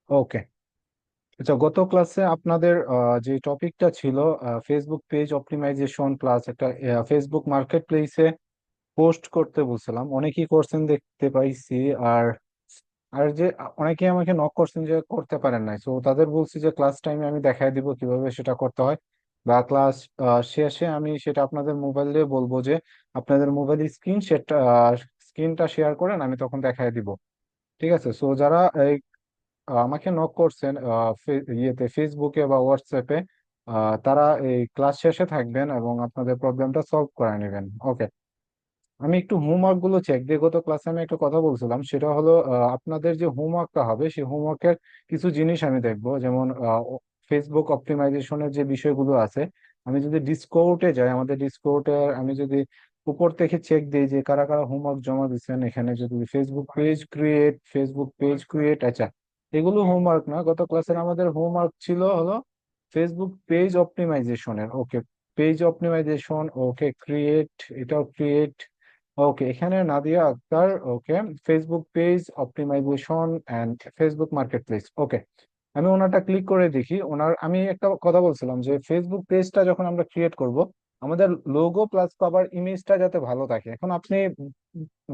ওকে। আচ্ছা, গত ক্লাসে আপনাদের যে টপিকটা ছিল ফেসবুক পেজ অপটিমাইজেশন প্লাস একটা ফেসবুক মার্কেট প্লেসে পোস্ট করতে বলছিলাম, অনেকেই করছেন দেখতে পাইছি। আর আর যে অনেকেই আমাকে নক করছেন যে করতে পারেন নাই, তো তাদের বলছি যে ক্লাস টাইমে আমি দেখাই দিব কিভাবে সেটা করতে হয়, বা ক্লাস শেষে আমি সেটা আপনাদের মোবাইল দিয়ে বলবো যে আপনাদের মোবাইল স্ক্রিনটা শেয়ার করেন, আমি তখন দেখাই দিব। ঠিক আছে? সো যারা আমাকে নক করছেন ইয়েতে ফেসবুকে বা হোয়াটসঅ্যাপে, তারা এই ক্লাস শেষে থাকবেন এবং আপনাদের প্রবলেমটা সলভ করে নেবেন। ওকে। আমি একটু হোমওয়ার্ক গুলো চেক দিয়ে, গত ক্লাসে আমি একটা কথা বলছিলাম, সেটা হলো আপনাদের যে হোমওয়ার্কটা হবে সেই হোমওয়ার্কের কিছু জিনিস আমি দেখবো, যেমন ফেসবুক অপটিমাইজেশনের যে বিষয়গুলো আছে। আমি যদি ডিসকোর্টে যাই, আমাদের ডিসকোর্টে আমি যদি উপর থেকে চেক দিই যে কারা কারা হোমওয়ার্ক জমা দিচ্ছেন, এখানে যদি ফেসবুক পেজ ক্রিয়েট, আচ্ছা, এগুলো হোমওয়ার্ক না। গত ক্লাসের আমাদের হোমওয়ার্ক ছিল হলো ফেসবুক পেজ অপটিমাইজেশনের। Okay, page optimization, okay, create, এটাও ক্রিয়েট। ওকে, এখানে Nadia Akhtar. Okay, Facebook page optimization and Facebook market place. Okay, আমি ওনারটা ক্লিক করে দেখি। আমি একটা কথা বলছিলাম যে ফেসবুক পেজটা যখন আমরা ক্রিয়েট করব, আমাদের লোগো প্লাস কভার ইমেজটা যাতে ভালো থাকে। এখন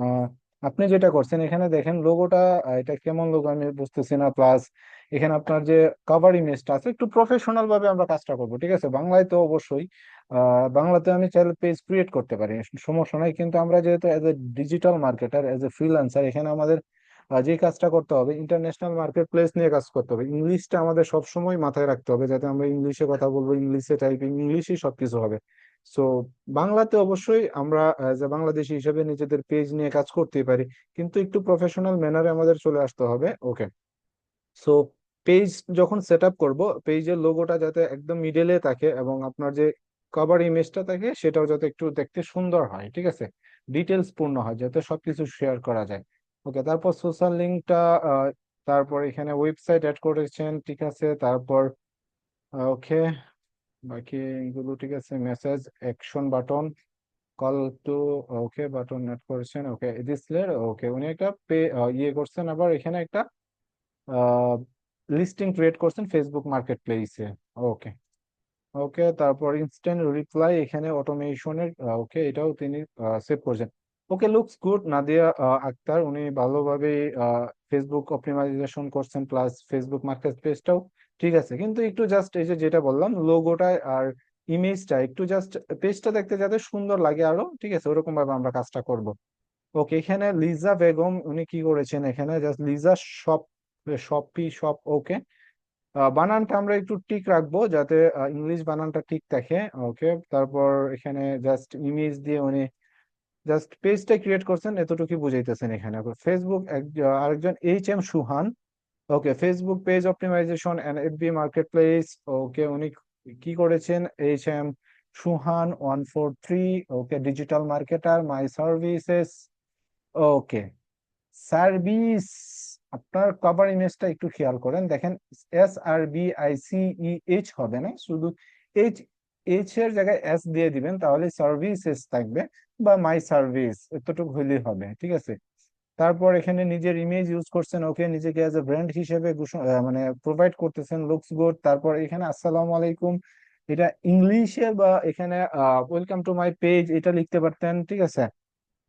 আহ, আপনি যেটা করছেন এখানে দেখেন লোগোটা, এটা কেমন লোগো আমি বুঝতেছি না। প্লাস এখানে আপনার যে কভার ইমেজটা আছে, একটু প্রফেশনাল ভাবে আমরা কাজটা করব। ঠিক আছে? বাংলায় তো অবশ্যই, বাংলাতে আমি চাইলে পেজ ক্রিয়েট করতে পারি, সমস্যা নাই। কিন্তু আমরা যেহেতু as a digital marketer, as a freelancer, এখানে আমাদের যে কাজটা করতে হবে ইন্টারন্যাশনাল মার্কেট প্লেস নিয়ে কাজ করতে হবে। ইংলিশটা আমাদের সবসময় মাথায় রাখতে হবে, যাতে আমরা ইংলিশে কথা বলবো, ইংলিশে টাইপিং, ইংলিশই সবকিছু হবে। সো বাংলাতে অবশ্যই আমরা এজ এ বাংলাদেশি হিসেবে নিজেদের পেজ নিয়ে কাজ করতেই পারি, কিন্তু একটু প্রফেশনাল ম্যানারে আমাদের চলে আসতে হবে। ওকে। সো পেজ যখন সেট আপ করবো, পেজের লোগোটা যাতে একদম মিডলে থাকে এবং আপনার যে কভার ইমেজটা থাকে সেটাও যাতে একটু দেখতে সুন্দর হয়। ঠিক আছে? ডিটেলস পূর্ণ হয়, যাতে সবকিছু শেয়ার করা যায়। ওকে, তারপর সোশ্যাল লিঙ্কটা, তারপর এখানে ওয়েবসাইট অ্যাড করেছেন। ঠিক আছে, তারপর ওকে, বাকি এগুলো ঠিক আছে। Message, action button, call to, okay, button add করেছেন। ওকে, ডিসপ্লে, ওকে, উনি একটা ইয়ে করছেন, আবার এখানে একটা লিস্টিং ক্রিয়েট করছেন ফেসবুক মার্কেট প্লেসে। ওকে। ওকে, তারপর ইনস্ট্যান্ট রিপ্লাই, এখানে অটোমেশনের, ওকে, এটাও তিনি সেভ করছেন। ওকে, লুকস গুড। নাদিয়া আক্তার উনি ভালোভাবে ফেসবুক অপটিমাইজেশন করছেন, প্লাস ফেসবুক মার্কেট প্লেসটাও ঠিক আছে। কিন্তু একটু জাস্ট এই যে যেটা বললাম, লোগোটা আর ইমেজটা একটু জাস্ট, পেজটা দেখতে যাতে সুন্দর লাগে আরো। ঠিক আছে? ওরকম ভাবে আমরা কাজটা করব। ওকে, এখানে লিজা বেগম উনি কি করেছেন, এখানে জাস্ট লিজা শপ, শপ। ওকে, বানানটা আমরা একটু ঠিক রাখবো, যাতে ইংলিশ বানানটা ঠিক থাকে। ওকে, তারপর এখানে জাস্ট ইমেজ দিয়ে উনি জাস্ট পেজটা ক্রিয়েট করছেন, এতটুকু বুঝাইতেছেন এখানে। ফেসবুক আরেকজন H M Suhan. Okay, Facebook page optimization and FB market place. Okay, উনি কি করেছেন? H M Suhan 143। Okay, digital marketer, my services. Okay, service. আপনার কভার ইমেজটা একটু খেয়াল করেন, দেখেন SRBICEH হবে না, শুধু এইচ, এইচ এর জায়গায় এস দিয়ে দিবেন, তাহলে সার্ভিসেস থাকবে, বা মাই সার্ভিস, এতটুকু হইলেই হবে। ঠিক আছে? তারপর এখানে নিজের ইমেজ ইউজ করছেন। ওকে, নিজেকে অ্যাজ এ ব্র্যান্ড হিসেবে মানে প্রোভাইড করতেছেন, লুকস গুড। তারপর এখানে আসসালামু আলাইকুম, এটা ইংলিশে, বা এখানে ওয়েলকাম টু মাই পেজ এটা লিখতে পারতেন। ঠিক আছে?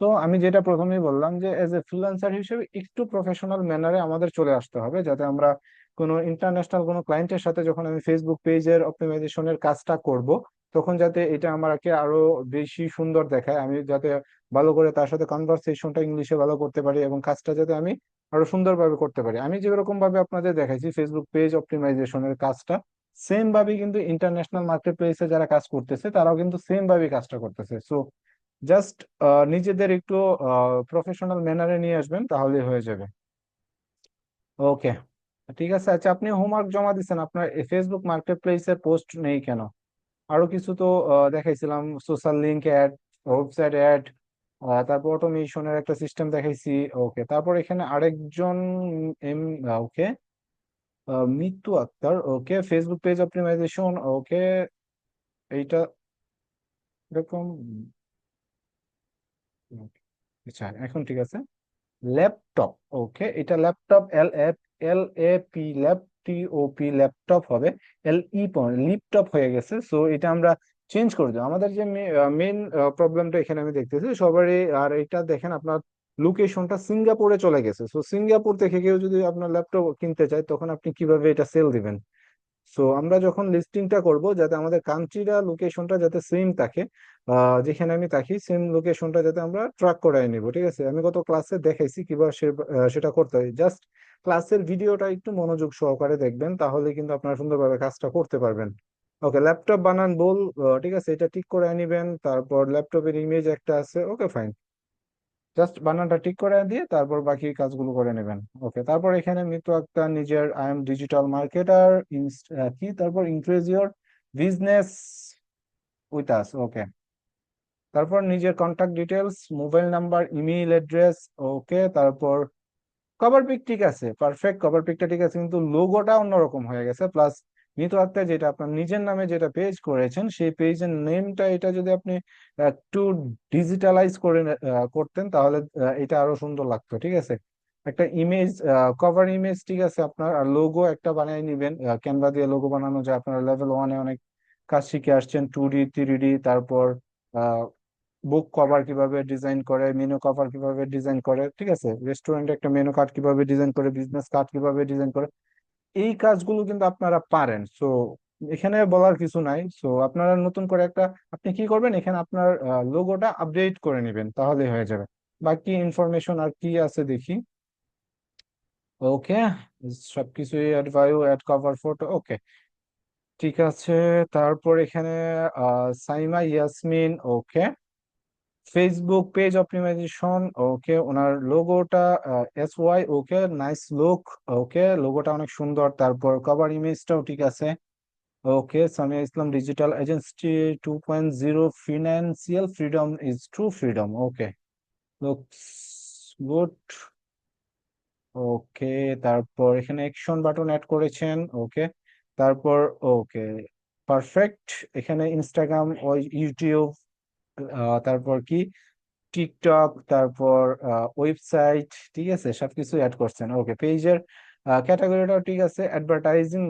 তো আমি যেটা প্রথমেই বললাম যে এজ এ ফ্রিল্যান্সার হিসেবে একটু প্রফেশনাল ম্যানারে আমাদের চলে আসতে হবে, যাতে আমরা কোনো ইন্টারন্যাশনাল কোনো ক্লায়েন্টের সাথে যখন আমি ফেসবুক পেজের অপটিমাইজেশনের কাজটা করব, তখন যাতে এটা আমাকে আরো বেশি সুন্দর দেখায়, আমি যাতে ভালো করে তার সাথে কনভারসেশনটা ইংলিশে ভালো করতে পারি, এবং কাজটা যাতে আমি আরো সুন্দরভাবে করতে পারি। আমি যেরকম ভাবে আপনাদের দেখাইছি ফেসবুক পেজ অপটিমাইজেশনের কাজটা, সেম ভাবে কিন্তু ইন্টারন্যাশনাল মার্কেট প্লেসে যারা কাজ করতেছে তারাও কিন্তু সেম ভাবে কাজটা করতেছে। সো জাস্ট নিজেদের একটু প্রফেশনাল ম্যানারে নিয়ে আসবেন, তাহলে হয়ে যাবে। ওকে, ঠিক আছে। আচ্ছা, আপনি হোমওয়ার্ক জমা দিচ্ছেন, আপনার ফেসবুক মার্কেট প্লেসে পোস্ট নেই কেন? আরো কিছু তো দেখাইছিলাম, social link add, website add, তারপর অটোমেশনের একটা সিস্টেম দেখাইছি। ওকে, তারপর এখানে আরেকজন um, okay, Mitu Akter. Okay, Facebook page optimization. Okay, এইটা এরকম। আচ্ছা, এখন ঠিক আছে। ল্যাপটপ। ওকে, এটা ল্যাপটপ, LAP LAPTOP ল্যাপটপ হবে, লিপটপ হয়ে গেছে। সো এটা আমরা চেঞ্জ করে দেবো। আমাদের যে মেইন প্রবলেমটা এখানে আমি দেখতেছি সবারই। আর এটা দেখেন আপনার লোকেশনটা সিঙ্গাপুরে চলে গেছে। সো সিঙ্গাপুর থেকে কেউ যদি আপনার ল্যাপটপ কিনতে চায় তখন আপনি কিভাবে এটা সেল দিবেন? সো আমরা যখন লিস্টিংটা করব যাতে আমাদের কান্ট্রিটা লোকেশনটা যাতে সেম থাকে, যেখানে আমি থাকি সেম লোকেশনটা যাতে আমরা ট্র্যাক করাই নিব। ঠিক আছে, আমি গত ক্লাসে দেখাইছি কিভাবে সেটা করতে হয়। জাস্ট ক্লাসের ভিডিওটা একটু মনোযোগ সহকারে দেখবেন, তাহলে কিন্তু আপনারা সুন্দরভাবে কাজটা করতে পারবেন। ওকে, ল্যাপটপ বানান বল, ঠিক আছে, এটা ঠিক করে নিবেন। তারপর ল্যাপটপের ইমেজ একটা আছে, ওকে ফাইন। জাস্ট বানানটা ঠিক করে দিয়ে তারপর বাকি কাজগুলো করে নেবেন। ওকে, তারপর এখানে মৃত্যু আক্তার নিজের আই এম ডিজিটাল মার্কেটার কি, তারপর increase your business with us. Okay, তারপর নিজের contact details, mobile number, email address. Okay, তারপর কভার পিক ঠিক আছে, পারফেক্ট, কভার পিকটা ঠিক আছে, কিন্তু লোগোটা অন্যরকম হয়ে গেছে। প্লাস মিতু আক্তার যেটা আপনার নিজের নামে যেটা পেজ করেছেন সেই পেজের নেমটা এটা যদি আপনি একটু ডিজিটালাইজ করে করতেন তাহলে এটা আরো সুন্দর লাগতো। ঠিক আছে, একটা ইমেজ, কভার ইমেজ ঠিক আছে আপনার, আর লোগো একটা বানিয়ে নিবেন। ক্যানভা দিয়ে লোগো বানানো যায়, আপনারা লেভেল 1-এ অনেক কাজ শিখে আসছেন, 2D 3D। তারপর বুক কভার কিভাবে ডিজাইন করে, মেনু কভার কিভাবে ডিজাইন করে, ঠিক আছে, রেস্টুরেন্টে একটা মেনু কার্ড কিভাবে ডিজাইন করে, বিজনেস কার্ড কিভাবে ডিজাইন করে, এই কাজগুলো কিন্তু আপনারা পারেন। সো এখানে বলার কিছু নাই। সো আপনারা নতুন করে একটা, আপনি কি করবেন এখানে আপনার লোগোটা আপডেট করে নেবেন, তাহলে হয়ে যাবে। বাকি ইনফরমেশন আর কি আছে দেখি। ওকে, সবকিছুই add bio, add cover photo, okay ঠিক আছে। তারপর এখানে Saima Yasmin, okay, Facebook page optimization, okay, ওনার লোগোটা SY, okay, nice look, okay, লোগোটা অনেক সুন্দর। তারপর কভার ইমেজটাও ঠিক আছে। Okay, Samia Islam digital agency 2.0, financial freedom is true freedom. Okay, looks good. Okay, তারপর এখানে অ্যাকশন বাটন অ্যাড করেছেন। ওকে, তারপর ওকে পারফেক্ট। এখানে ইনস্টাগ্রাম ও ইউটিউব, তারপর কি টিকটক, তারপর ওয়েবসাইট, ঠিক আছে, সবকিছু অ্যাড করছেন। ওকে, পেজের ক্যাটাগরিটাও ঠিক আছে, অ্যাডভার্টাইজিং,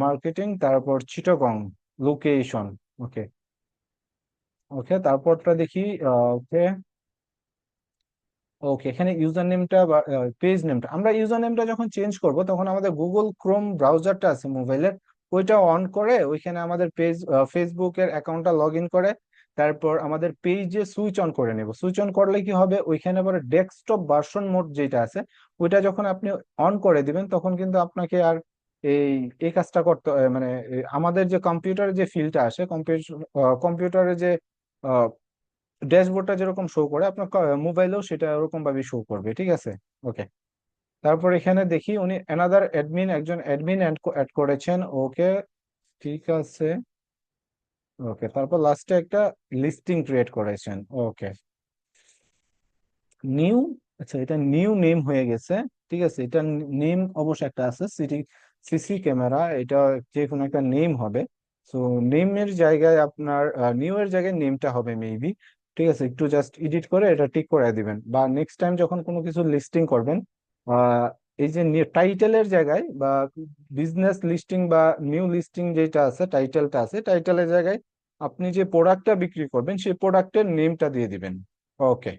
মার্কেটিং, তারপর চিটাগং লোকেশন। ওকে, ওকে, তারপরটা দেখি। ওকে, ওকে, এখানে ইউজার নেমটা বা পেজ নেমটা, আমরা ইউজার নেমটা যখন চেঞ্জ করব তখন আমাদের গুগল ক্রোম ব্রাউজারটা আছে মোবাইলের, ওইটা অন করে ওইখানে আমাদের পেজ, ফেসবুকের অ্যাকাউন্টটা লগ ইন করে তারপর আমাদের পেজে সুইচ অন করে নেব। সুইচ অন করলে কি হবে, ওইখানে আবার ডেস্কটপ ভার্সন মোড যেটা আছে ওইটা যখন আপনি অন করে দিবেন তখন কিন্তু আপনাকে আর এই এই কাজটা করতে মানে আমাদের যে কম্পিউটারে যে ফিল্ডটা আসে, কম্পিউটারে যে ড্যাশবোর্ডটা যেরকম শো করে আপনার মোবাইলেও সেটা ওরকম ভাবে শো করবে। ঠিক আছে, ওকে, তারপর এখানে দেখি উনি অ্যানাদার অ্যাডমিন, একজন অ্যাডমিন অ্যাড করেছেন। ওকে, ঠিক আছে। ওকে, তারপর লাস্টে একটা লিস্টিং ক্রিয়েট করেছেন। ওকে, নিউ, আচ্ছা এটা নিউ নেম হয়ে গেছে। ঠিক আছে, এটা নেম অবশ্য একটা আছে, সিসি ক্যামেরা, এটা যে কোনো একটা নেম হবে। সো নেমের জায়গায় আপনার নিউ এর জায়গায় নেমটা হবে মেবি। ঠিক আছে, একটু জাস্ট এডিট করে এটা ঠিক করে দিবেন, বা নেক্সট টাইম যখন কোনো কিছু লিস্টিং করবেন আহ এই যে টাইটেলের জায়গায় বা বিজনেস লিস্টিং বা নিউ লিস্টিং যেটা আছে, টাইটেলটা আছে, টাইটেলের জায়গায় আপনি যে প্রোডাক্টটা বিক্রি করবেন সেই প্রোডাক্টের নেমটা দিয়ে দিবেন। ওকে,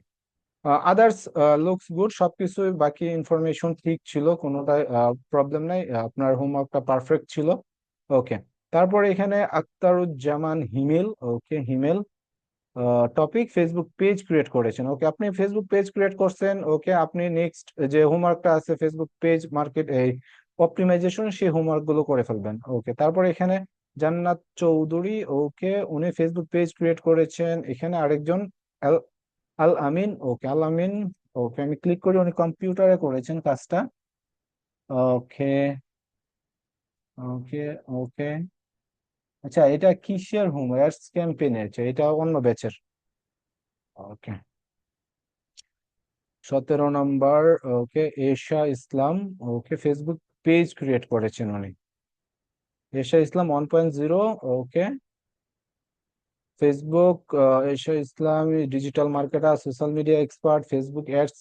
আদার্স লুকস গুড, সবকিছু বাকি ইনফরমেশন ঠিক ছিল, কোনোটাই প্রবলেম নাই, আপনার হোমওয়ার্কটা পারফেক্ট ছিল। ওকে, তারপরে এখানে আক্তারুজ্জামান হিমেল, ওকে হিমেল, টপিক ফেসবুক পেজ ক্রিয়েট করেছেন। ওকে, আপনি ফেসবুক পেজ ক্রিয়েট করছেন। ওকে, আপনি নেক্সট যে হোমওয়ার্কটা আছে ফেসবুক পেজ মার্কেট এই অপটিমাইজেশন, সেই হোমওয়ার্ক গুলো করে ফেলবেন। ওকে, তারপর এখানে জান্নাত চৌধুরী, ওকে, উনি ফেসবুক পেজ ক্রিয়েট করেছেন। এখানে আরেকজন আল আমিন, ওকে, আল আমিন, ওকে, আমি ক্লিক করি, উনি কম্পিউটারে করেছেন কাজটা। ওকে, ওকে, ওকে, আচ্ছা এটা কিসের হোম অ্যাডস ক্যাম্পেইনের, এটা অন্য ব্যাচের। ওকে, 17 নম্বর। Okay, Esha Islam, okay, Facebook page create করেছেন উনি, এশা ইসলাম 1.0। Okay, Facebook, Esha Islam digital marketer, social media expert, Facebook ads,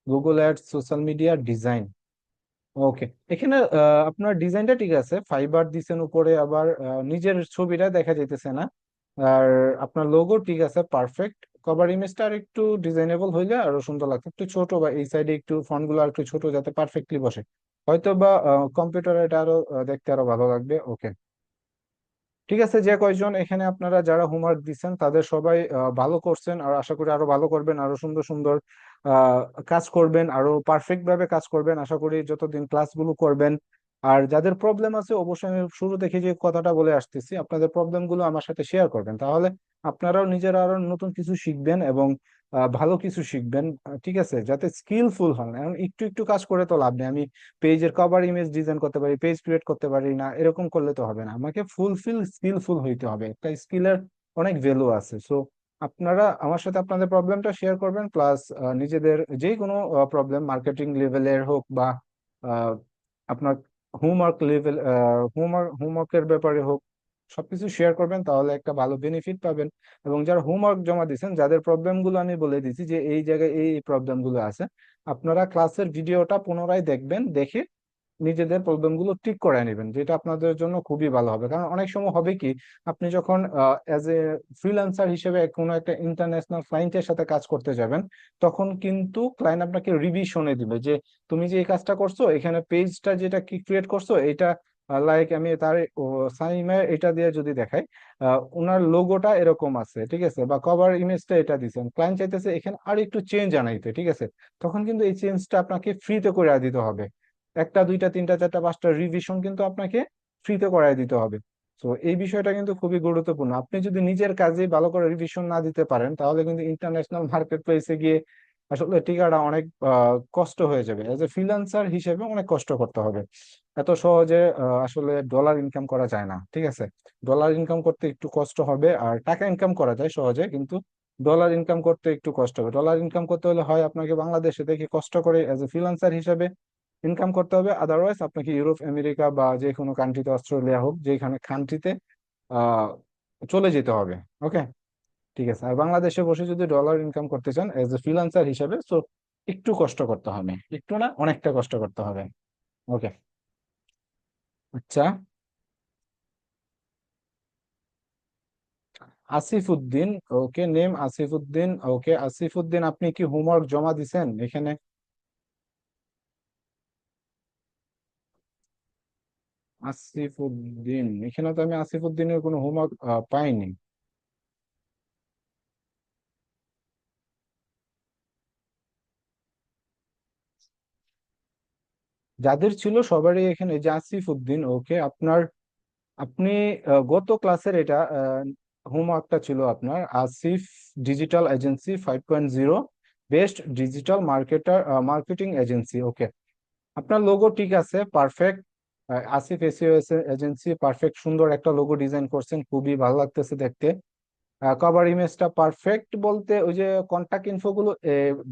Google ads, social media design. Okay, এখানে আপনার ডিজাইনটা ঠিক আছে, ফাইবার দিছেন উপরে, আবার নিজের ছবিটা দেখা যাইতেছে না। আর আপনার লোগো ঠিক আছে, পারফেক্ট। কভার ইমেজটা আর একটু ডিজাইনেবল হইলে আরো সুন্দর লাগতো, একটু ছোট, বা এই সাইডে একটু ফন্ট গুলো আর একটু ছোট, যাতে পারফেক্টলি বসে। হয়তো বা কম্পিউটারে এটা আরো দেখতে আরো ভালো লাগবে। ওকে, ঠিক আছে। যে কয়জন এখানে আপনারা যারা হোমওয়ার্ক দিচ্ছেন তাদের সবাই ভালো করছেন, আর আশা করি আরো ভালো করবেন, আরো সুন্দর সুন্দর আহ, কাজ করবেন, আরো পারফেক্ট ভাবে কাজ করবেন আশা করি যতদিন ক্লাসগুলো করবেন। আর যাদের প্রবলেম আছে, অবশ্যই আমি শুরু থেকে যে কথাটা বলে আসতেছি, আপনাদের প্রবলেম গুলো আমার সাথে শেয়ার করবেন, তাহলে আপনারাও নিজেরা আরো নতুন কিছু শিখবেন, এবং ভালো কিছু শিখবেন। ঠিক আছে, যাতে স্কিলফুল হন। এখন একটু একটু কাজ করে তো লাভ নেই। আমি পেজের কভার ইমেজ ডিজাইন করতে পারি, পেজ ক্রিয়েট করতে পারি না, এরকম করলে তো হবে না। আমাকে ফুলফিল স্কিলফুল হইতে হবে, একটা স্কিলের অনেক ভ্যালু আছে। সো আপনারা আমার সাথে আপনাদের প্রবলেমটা শেয়ার করবেন, প্লাস নিজেদের যে কোনো প্রবলেম, মার্কেটিং লেভেলের হোক বা আহ, আপনার হোমওয়ার্ক লেভেল, হোমওয়ার্কের ব্যাপারে হোক, সবকিছু শেয়ার করবেন, তাহলে একটা ভালো বেনিফিট পাবেন। এবং যারা হোমওয়ার্ক জমা দিয়েছেন, যাদের প্রবলেম গুলো আমি বলে দিয়েছি যে এই জায়গায় এই প্রবলেম গুলো আছে, আপনারা ক্লাসের ভিডিওটা পুনরায় দেখবেন, দেখে নিজেদের প্রবলেম গুলো ঠিক করে নেবেন, যেটা আপনাদের জন্য খুবই ভালো হবে। কারণ অনেক সময় হবে কি, আপনি যখন অ্যাজ এ ফ্রিল্যান্সার হিসেবে কোনো একটা ইন্টারন্যাশনাল ক্লায়েন্টের সাথে কাজ করতে যাবেন, তখন কিন্তু ক্লায়েন্ট আপনাকে রিভিশনে দিবে যে তুমি যে এই কাজটা করছো, এখানে পেজটা যেটা কি ক্রিয়েট করছো এটা, লাইক আমি তার সাইমে এটা দিয়ে যদি দেখাই, ওনার লোগোটা এরকম আছে, ঠিক আছে, বা কভার ইমেজটা এটা দিচ্ছেন, ক্লায়েন্ট চাইতেছে এখানে আর একটু চেঞ্জ আনাইতে, ঠিক আছে, তখন কিন্তু এই চেঞ্জটা আপনাকে ফ্রিতে করে দিতে হবে। একটা দুইটা তিনটা চারটা পাঁচটা রিভিশন কিন্তু আপনাকে ফ্রিতে করায় দিতে হবে। তো এই বিষয়টা কিন্তু খুবই গুরুত্বপূর্ণ। আপনি যদি নিজের কাজে ভালো করে রিভিশন না দিতে পারেন, তাহলে কিন্তু ইন্টারন্যাশনাল মার্কেট প্লেসে গিয়ে আসলে টিকাটা অনেক কষ্ট হয়ে যাবে। এজ এ ফ্রিল্যান্সার হিসেবে অনেক কষ্ট করতে হবে। এত সহজে আসলে ডলার ইনকাম করা যায় না, ঠিক আছে। ডলার ইনকাম করতে একটু কষ্ট হবে, আর টাকা ইনকাম করা যায় সহজে, কিন্তু ডলার ইনকাম করতে একটু কষ্ট হবে। ডলার ইনকাম করতে হলে হয় আপনাকে বাংলাদেশে দেখে কষ্ট করে এজ এ ফ্রিল্যান্সার হিসেবে ইনকাম করতে হবে, আদারওয়াইজ আপনাকে ইউরোপ আমেরিকা বা যে কোনো কান্ট্রিতে, অস্ট্রেলিয়া হোক, যেখানে কান্ট্রিতে আহ চলে যেতে হবে। ওকে, ঠিক আছে। আর বাংলাদেশে বসে যদি ডলার ইনকাম করতে চান এজ এ ফ্রিল্যান্সার হিসেবে, তো একটু কষ্ট করতে হবে, একটু না অনেকটা কষ্ট করতে হবে। ওকে, আচ্ছা। আসিফ উদ্দিন, ওকে, নেম আসিফ উদ্দিন। ওকে, আসিফ উদ্দিন, আপনি কি হোমওয়ার্ক জমা দিছেন এখানে? আসিফ উদ্দিন, এখানে তো আমি আসিফ উদ্দিনের কোনো হোমওয়ার্ক পাইনি। যাদের ছিল সবারই এখানে, এই যে আসিফ উদ্দিন, ওকে, আপনার, আপনি গত ক্লাসের এটা হোমওয়ার্কটা ছিল আপনার, Asif digital agency 5.0, best digital marketer, marketing agency. Okay, আপনার লোগো ঠিক আছে, perfect. Asif SEO agency, perfect, সুন্দর একটা লোগো ডিজাইন করছেন, খুবই ভালো লাগতেছে দেখতে। কভার ইমেজটা পারফেক্ট, বলতে ওই যে কন্টাক্ট ইনফো গুলো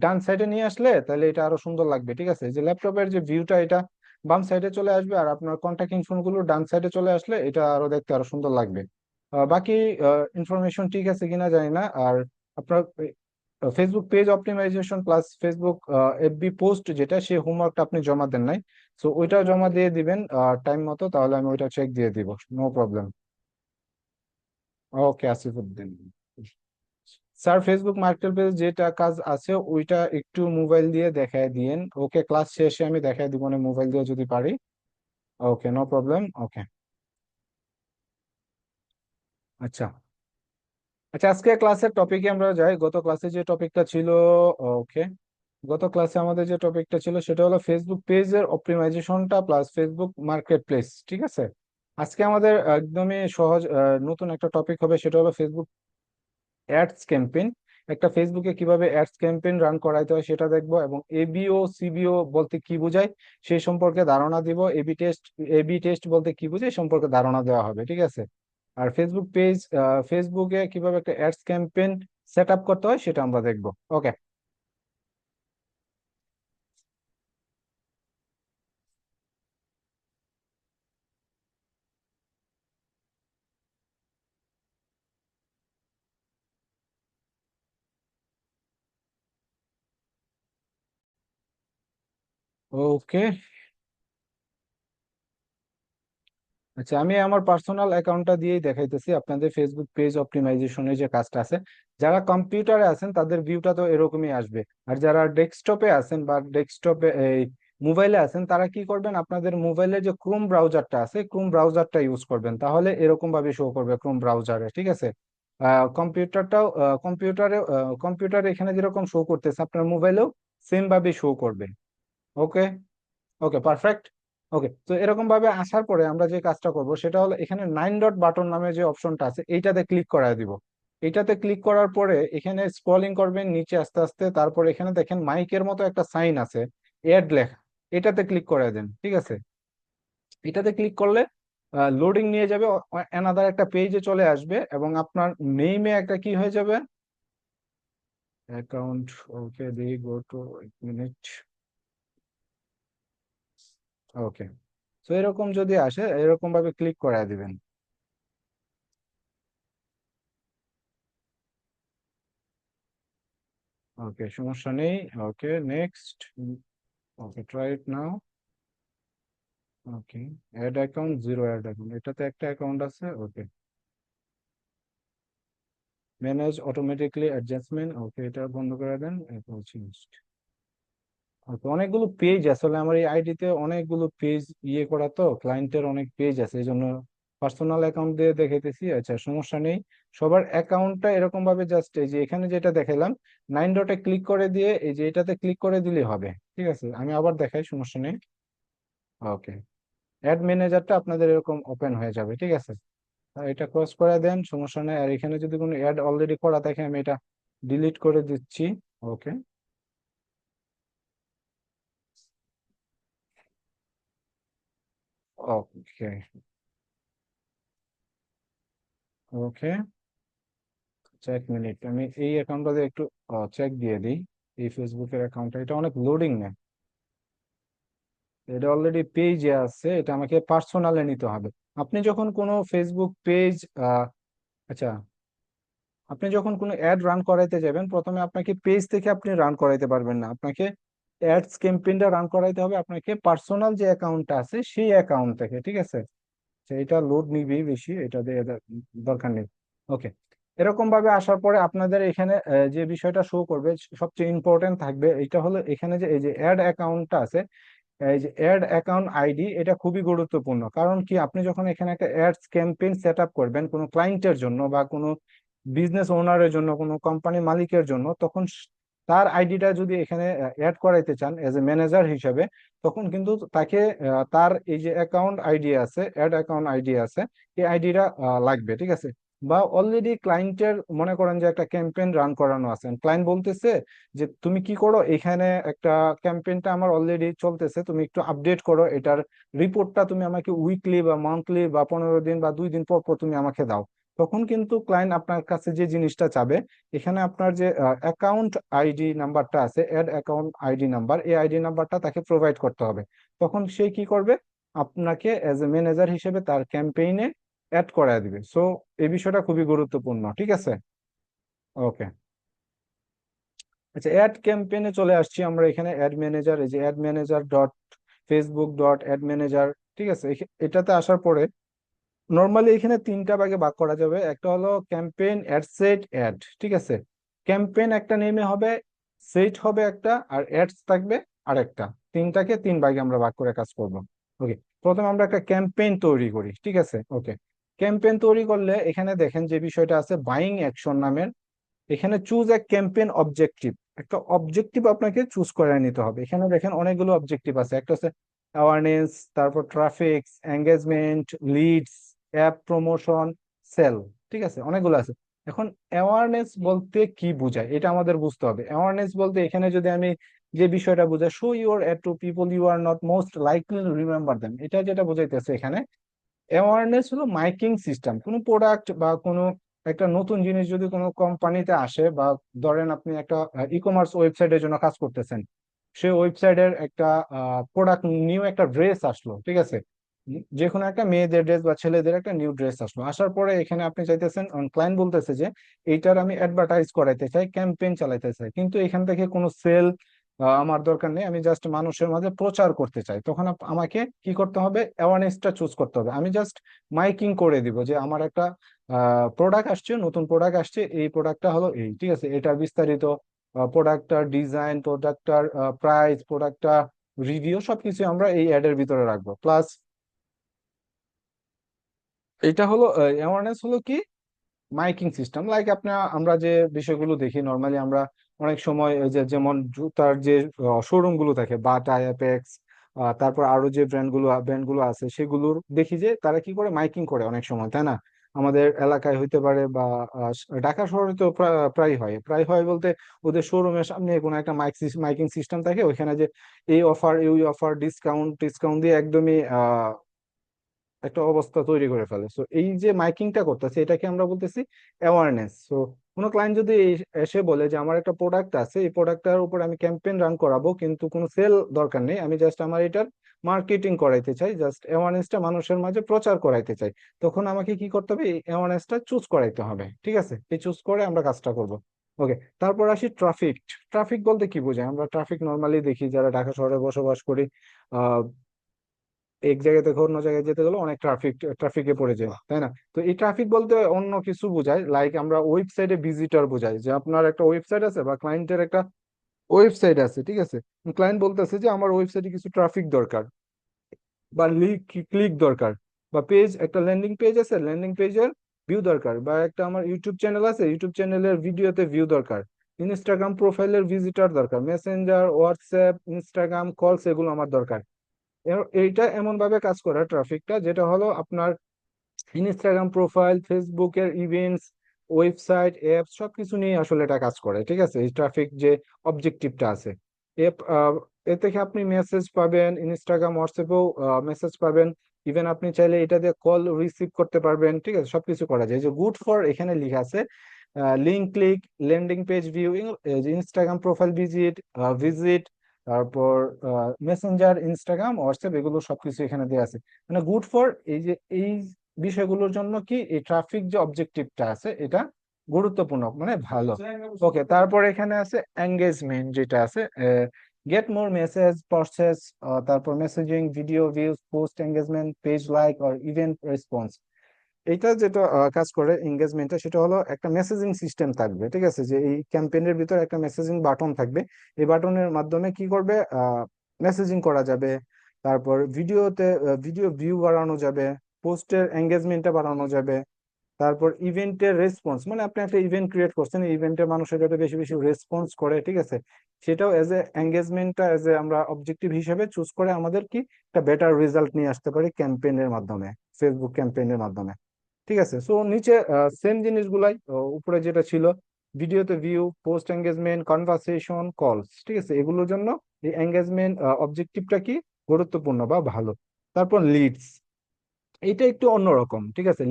ডান সাইডে নিয়ে আসলে তাহলে এটা আরো সুন্দর লাগবে, ঠিক আছে। যে ল্যাপটপের যে ভিউটা, এটা বাম সাইডে চলে আসবে, আর আপনার কন্টাক্ট ইনফো গুলো ডান সাইডে চলে আসলে এটা আরো দেখতে আরো সুন্দর লাগবে। বাকি ইনফরমেশন ঠিক আছে কিনা জানি না। আর আপনার Facebook page optimization plus Facebook FB post, যেটা সেই হোমওয়ার্কটা আপনি জমা দেন নাই, তো ওইটাও জমা দিয়ে দিবেন টাইম মতো, তাহলে আমি ওইটা চেক দিয়ে দিব, নো প্রবলেম। ওকে, Asifuddin sir, Facebook market place যেটা কাজ আছে ওইটা একটু মোবাইল দিয়ে দেখায় দিয়েন। ওকে, ক্লাস শেষে আমি দেখায় দিব না, মোবাইল দিয়ে যদি পারি। ওকে, নো প্রবলেম। ওকে, আচ্ছা। আচ্ছা, আজকে ক্লাসের টপিকে আমরা যাই। গত ক্লাসে যে টপিকটা ছিল, ওকে, গত ক্লাসে আমাদের যে টপিকটা ছিল সেটা হলো ফেসবুক পেজের অপটিমাইজেশনটা প্লাস ফেসবুক মার্কেট প্লেস, ঠিক আছে। আজকে আমাদের একদমই সহজ নতুন একটা টপিক হবে, সেটা হলো ফেসবুক অ্যাডস ক্যাম্পেইন। একটা ফেসবুকে কিভাবে অ্যাডস ক্যাম্পেইন রান করাইতে হয় সেটা দেখবো, এবং এবিও সিবিও বলতে কি বোঝায় সেই সম্পর্কে ধারণা দিব। এবি টেস্ট বলতে কি বোঝায় এই সম্পর্কে ধারণা দেওয়া হবে, ঠিক আছে। আর ফেসবুক পেজ, ফেসবুকে কিভাবে একটা অ্যাডস ক্যাম্পেইন সেট আপ করতে হয় সেটা আমরা দেখবো। ওকে, ওকে, আচ্ছা, আমি আমার পার্সোনাল অ্যাকাউন্টটা দিয়েই দেখাইতেছি আপনাদের ফেসবুক পেজ অপটিমাইজেশনের যে কাজটা আছে। যারা কম্পিউটারে আছেন তাদের ভিউটা তো এরকমই আসবে, আর যারা ডেস্কটপে আছেন বা ডেস্কটপে এই মোবাইলে আছেন তারা কি করবেন, আপনাদের মোবাইলে যে ক্রোম ব্রাউজারটা আছে ক্রোম ব্রাউজারটা ইউজ করবেন, তাহলে এরকম ভাবে শো করবে ক্রোম ব্রাউজারে, ঠিক আছে। কম্পিউটারটাও কম্পিউটারে এখানে যেরকম শো করতেছে আপনার মোবাইলেও সেম ভাবে শো করবে। ওকে, ওকে, পারফেক্ট। ওকে, তো এরকম ভাবে আসার পরে আমরা যে কাজটা করব সেটা হলো এখানে 9 ডট বাটন নামে যে অপশনটা আছে এইটাতে ক্লিক করায় দিব। এইটাতে ক্লিক করার পরে এখানে স্ক্রলিং করবেন নিচে আস্তে আস্তে, তারপর এখানে দেখেন মাইকের মতো একটা সাইন আছে, অ্যাড লেখা, এটাতে ক্লিক করে দেন, ঠিক আছে। এটাতে ক্লিক করলে লোডিং নিয়ে যাবে, অ্যানাদার একটা পেজে চলে আসবে এবং আপনার নেইমে একটা কি হয়ে যাবে, account. Okay, the go to, minute. Okay, তো এরকম যদি আসে এরকম ভাবে ক্লিক করে দিবেন। ওকে, সমস্যা নেই। Okay, next. Okay, try it now. Okay, add account, zero add account, এটাতে একটা অ্যাকাউন্ট আছে। Okay, manage automatically adjustment, okay, এটা বন্ধ করে দেন। এরপর চেঞ্জড। ওকে, অনেকগুলো পেজ আসলে আমার এই আইডিতে অনেকগুলো পেজ ইয়ে করা, তো ক্লায়েন্টের অনেক পেজ আছে এই জন্য পার্সোনাল অ্যাকাউন্ট দিয়ে দেখাইতেছি। আচ্ছা, সমস্যা নেই। সবার অ্যাকাউন্টটা এরকম ভাবে জাস্ট এই যে এখানে যেটা দেখালাম 9 ডটে ক্লিক করে দিয়ে এই যে এটাতে ক্লিক করে দিলেই হবে, ঠিক আছে। আমি আবার দেখাই, সমস্যা নেই। ওকে, অ্যাড ম্যানেজারটা আপনাদের এরকম ওপেন হয়ে যাবে, ঠিক আছে। আর এটা ক্লোজ করে দেন, সমস্যা নেই। আর এখানে যদি কোনো অ্যাড অলরেডি করা থাকে আমি এটা ডিলিট করে দিচ্ছি। ওকে, ওকে, ওকে, 1 মিনিট, আমি এই অ্যাকাউন্টটাতে একটু চেক দিয়ে দিই। এই ফেসবুকের অ্যাকাউন্টটা এটা অনেক লোডিং নেয়, এটা অলরেডি পেজে আছে, এটা আমাকে পার্সোনালে নিতে হবে। আপনি যখন কোনো ফেসবুক পেজ, আচ্ছা, আপনি যখন কোনো অ্যাড রান করাইতে যাবেন প্রথমে আপনাকে পেজ থেকে আপনি রান করাইতে পারবেন না, আপনাকে অ্যাডস ক্যাম্পেইনটা রান করাইতে হবে আপনাকে পার্সোনাল যে অ্যাকাউন্টটা আছে সেই অ্যাকাউন্ট থেকে, ঠিক আছে। আচ্ছা, এটা লোড নিবি বেশি, এটা দিয়ে দরকার নেই। ওকে, এরকম ভাবে আসার পরে আপনাদের এখানে যে বিষয়টা শো করবে সবচেয়ে ইম্পর্টেন্ট থাকবে এটা হলো এখানে যে এই যে অ্যাড অ্যাকাউন্টটা আছে, এই যে অ্যাড অ্যাকাউন্ট আইডি, এটা খুবই গুরুত্বপূর্ণ। কারণ কি, আপনি যখন এখানে একটা অ্যাডস ক্যাম্পেইন সেট আপ করবেন কোনো ক্লায়েন্টের জন্য বা কোনো বিজনেস ওনারের জন্য, কোনো কোম্পানি মালিকের জন্য, তখন তার আইডিটা যদি এখানে অ্যাড করাইতে চান এজ এ ম্যানেজার হিসাবে, তখন কিন্তু তাকে তার এই যে অ্যাকাউন্ট আইডি আছে, অ্যাড অ্যাকাউন্ট আইডি আছে, এই আইডিটা লাগবে, ঠিক আছে। বা অলরেডি ক্লায়েন্টের মনে করেন যে একটা ক্যাম্পেইন রান করানো আছে, ক্লায়েন্ট বলতেছে যে তুমি কি করো, এখানে একটা ক্যাম্পেইনটা আমার অলরেডি চলতেছে, তুমি একটু আপডেট করো, এটার রিপোর্টটা তুমি আমাকে উইকলি বা মান্থলি বা 15 দিন বা 2 দিন পর পর তুমি আমাকে দাও। তখন কিন্তু ক্লায়েন্ট আপনার কাছে যে জিনিসটা চাবে, এখানে আপনার যে অ্যাকাউন্ট আইডি নাম্বারটা আছে, অ্যাড অ্যাকাউন্ট আইডি নাম্বার, এই আইডি নাম্বারটা তাকে প্রোভাইড করতে হবে। তখন সে কি করবে, আপনাকে এজ এ ম্যানেজার হিসেবে তার ক্যাম্পেইনে অ্যাড করায় দিবে। সো এই বিষয়টা খুবই গুরুত্বপূর্ণ, ঠিক আছে। ওকে, আচ্ছা, অ্যাড ক্যাম্পেইনে চলে আসছি আমরা। এখানে অ্যাড ম্যানেজার, এই যে add manager dot Facebook dot add manager, ঠিক আছে। এটাতে আসার পরে নর্মালি এখানে তিনটা ভাগে ভাগ করা যাবে, একটা হলো ক্যাম্পেইন, অ্যাড সেট, অ্যাড, ঠিক আছে। ক্যাম্পেইন একটা নেমে হবে, সেট হবে একটা, আর অ্যাডস থাকবে আরেকটা। তিনটাকে তিন ভাগে আমরা ভাগ করে কাজ করব। ওকে, প্রথমে আমরা একটা ক্যাম্পেইন তৈরি করি, ঠিক আছে। ওকে, ক্যাম্পেইন তৈরি করলে এখানে দেখেন যে বিষয়টা আছে বাইং অ্যাকশন নামের, এখানে চুজ এ ক্যাম্পেইন অবজেক্টিভ, একটা অবজেক্টিভ আপনাকে চুজ করে নিতে হবে। এখানে দেখেন অনেকগুলো অবজেক্টিভ আছে, একটা হচ্ছে অ্যাওয়ারনেস, তারপর traffic, engagement, leads, app promotion, sale, ঠিক আছে, অনেকগুলো আছে। এখন অ্যাওয়ারনেস বলতে কি বোঝায় এটা আমাদের বুঝতে হবে। অ্যাওয়ারনেস বলতে এখানে যদি আমি যে বিষয়টা বুঝাই, show your ad to people you are not most likely remember them, এটা যেটা বোঝাইতেছে এখানে। অ্যাওয়ারনেস হলো মাইকিং সিস্টেম, কোনো প্রোডাক্ট বা কোনো একটা নতুন জিনিস যদি কোনো কোম্পানিতে আসে, বা ধরেন আপনি একটা ই কমার্স ওয়েবসাইটের জন্য কাজ করতেছেন, সেই ওয়েবসাইটের একটা প্রোডাক্ট, নিউ একটা ড্রেস আসলো, ঠিক আছে। যে কোনো একটা মেয়েদের ড্রেস বা ছেলেদের একটা নিউ ড্রেস আসলো, আসার পরে এখানে আপনি চাইতেছেন, ক্লায়েন্ট বলতেছে যে এইটার আমি অ্যাডভার্টাইজ করাইতে চাই, ক্যাম্পেইন চালাইতে চাই, কিন্তু এখান থেকে কোনো সেল আমার দরকার নেই, আমি জাস্ট মানুষের মাঝে প্রচার করতে চাই, তখন আমাকে কি করতে হবে, অ্যাওয়ারনেসটা চুজ করতে হবে। আমি জাস্ট মাইকিং করে দিব যে আমার একটা প্রোডাক্ট আসছে, নতুন প্রোডাক্ট আসছে, এই প্রোডাক্টটা হলো এই, ঠিক আছে, এটার বিস্তারিত, প্রোডাক্টটার ডিজাইন, প্রোডাক্টটার প্রাইস, প্রোডাক্টটা রিভিউ, সবকিছু আমরা এই অ্যাডের ভিতরে রাখবো। প্লাস এটা হলো অ্যাওয়ারনেস হলো কি, মাইকিং সিস্টেম। লাইক আপনার, আমরা যে বিষয়গুলো দেখি নর্মালি, আমরা অনেক সময় ওই যে যেমন জুতার যে শোরুম গুলো থাকে, বাটা, অ্যাপেক্স, তারপর আরো যে ব্র্যান্ড গুলো আছে, সেগুলোর দেখি যে তারা কি করে, মাইকিং করে অনেক সময়, তাই না? আমাদের এলাকায় হইতে পারে বা ঢাকা শহরে তো প্রায় হয় বলতে, ওদের শোরুমের সামনে কোনো একটা মাইকিং সিস্টেম থাকে, ওইখানে যে এই অফার, এই অফার, ডিসকাউন্ট টিসকাউন্ট দিয়ে একদমই একটা অবস্থা তৈরি করে ফেলে। সো এই যে মাইকিংটা করতেছে, এটাকে আমরা বলতেছি অ্যাওয়ারনেস। সো কোনো ক্লায়েন্ট যদি এসে বলে যে আমার একটা প্রোডাক্ট আছে, এই প্রোডাক্টটার উপর আমি ক্যাম্পেইন রান করাবো, কিন্তু কোনো সেল দরকার নেই, আমি জাস্ট আমার এটার মার্কেটিং করাইতে চাই, জাস্ট অ্যাওয়ারনেসটা মানুষের মাঝে প্রচার করাইতে চাই, তখন আমাকে কি করতে হবে, এই অ্যাওয়ারনেসটা চুজ করাইতে হবে। ঠিক আছে, এই চুজ করে আমরা কাজটা করব। ওকে, তারপর আসি ট্রাফিক। ট্রাফিক বলতে কি বোঝায়? আমরা ট্রাফিক নর্মালি দেখি যারা ঢাকা শহরে বসবাস করি, এক জায়গা থেকে অন্য জায়গায় যেতে গেলে অনেক ট্রাফিকে পড়ে যায়, তাই না? তো এই ট্রাফিক বলতে অন্য কিছু বোঝায়, লাইক আমরা ওয়েবসাইটে ভিজিটর বোঝাই, যে আপনার একটা ওয়েবসাইট আছে বা ক্লায়েন্টের একটা ওয়েবসাইট আছে, ঠিক আছে, ক্লায়েন্ট বলতেছে যে আমার ওয়েবসাইটে কিছু ট্রাফিক দরকার বা ক্লিক দরকার, বা একটা ল্যান্ডিং পেজ আছে, ল্যান্ডিং পেজের ভিউ দরকার, বা একটা আমার ইউটিউব চ্যানেল আছে, ইউটিউব চ্যানেলের ভিডিওতে ভিউ দরকার, ইনস্টাগ্রাম প্রোফাইলের ভিজিটর দরকার, মেসেঞ্জার, হোয়াটসঅ্যাপ, ইনস্টাগ্রাম কলস, এগুলো আমার দরকার। এইটা এমন ভাবে কাজ করে ট্রাফিকটা, যেটা হলো আপনার ইনস্টাগ্রাম প্রোফাইল, ফেসবুকের ইভেন্টস, ওয়েবসাইট, অ্যাপ, সবকিছু নিয়ে আসলে এটা কাজ করে। ঠিক আছে, এই ট্রাফিক যে অবজেক্টিভটা আছে, এ এ থেকে আপনি মেসেজ পাবেন, ইনস্টাগ্রাম হোয়াটসঅ্যাপেও মেসেজ পাবেন, ইভেন আপনি চাইলে এটা দিয়ে কল রিসিভ করতে পারবেন। ঠিক আছে, সবকিছু করা যায়। যে গুড ফর এখানে লেখা আছে link click, landing page viewing, Instagram profile visit, তারপর মেসেঞ্জার, ইনস্টাগ্রাম, হোয়াটসঅ্যাপ, এগুলো সবকিছু এখানে দেওয়া আছে। মানে গুড ফর এই যে এই বিষয়গুলোর জন্য কি, এই ট্রাফিক যে অবজেক্টিভটা আছে এটা গুরুত্বপূর্ণ, মানে ভালো। ওকে, তারপর এখানে আছে এঙ্গেজমেন্ট, যেটা আছে গেট মোর মেসেজ, প্রসেস, তারপর messaging, video views, post engagement, page like or event response. এইটা যেটা কাজ করে এঙ্গেজমেন্টটা, সেটা হলো একটা মেসেজিং সিস্টেম থাকবে। ঠিক আছে, যে এই ক্যাম্পেইনের ভিতরে একটা মেসেজিং বাটন থাকবে, এই বাটনের মাধ্যমে কি করবে, মেসেজিং করা যাবে, তারপর ভিডিও ভিউ বাড়ানো যাবে, পোস্টের এঙ্গেজমেন্টটা বাড়ানো যাবে, তারপর ইভেন্টের রেসপন্স, মানে আপনি একটা ইভেন্ট ক্রিয়েট করছেন, এই ইভেন্টের মানুষের যাতে বেশি বেশি রেসপন্স করে, ঠিক আছে, সেটাও এজ এ এঙ্গেজমেন্টটা এজ এ আমরা অবজেক্টিভ হিসেবে চুজ করে আমাদের কি একটা বেটার রেজাল্ট নিয়ে আসতে পারি ক্যাম্পেইনের মাধ্যমে, ফেসবুক ক্যাম্পেইনের মাধ্যমে। ঠিক আছে, সো নিচে সেম জিনিসগুলাই, উপরে যেটা ছিল, ভিডিওতে ভিউ, পোস্ট এঙ্গেজমেন্ট, কনভারসেশন, কলস, ঠিক আছে, এগুলোর জন্য এই এঙ্গেজমেন্ট অবজেক্টিভটা কি গুরুত্বপূর্ণ বা ভালো। তারপর লিডস, এটা একটু অন্যরকম। ঠিক আছে,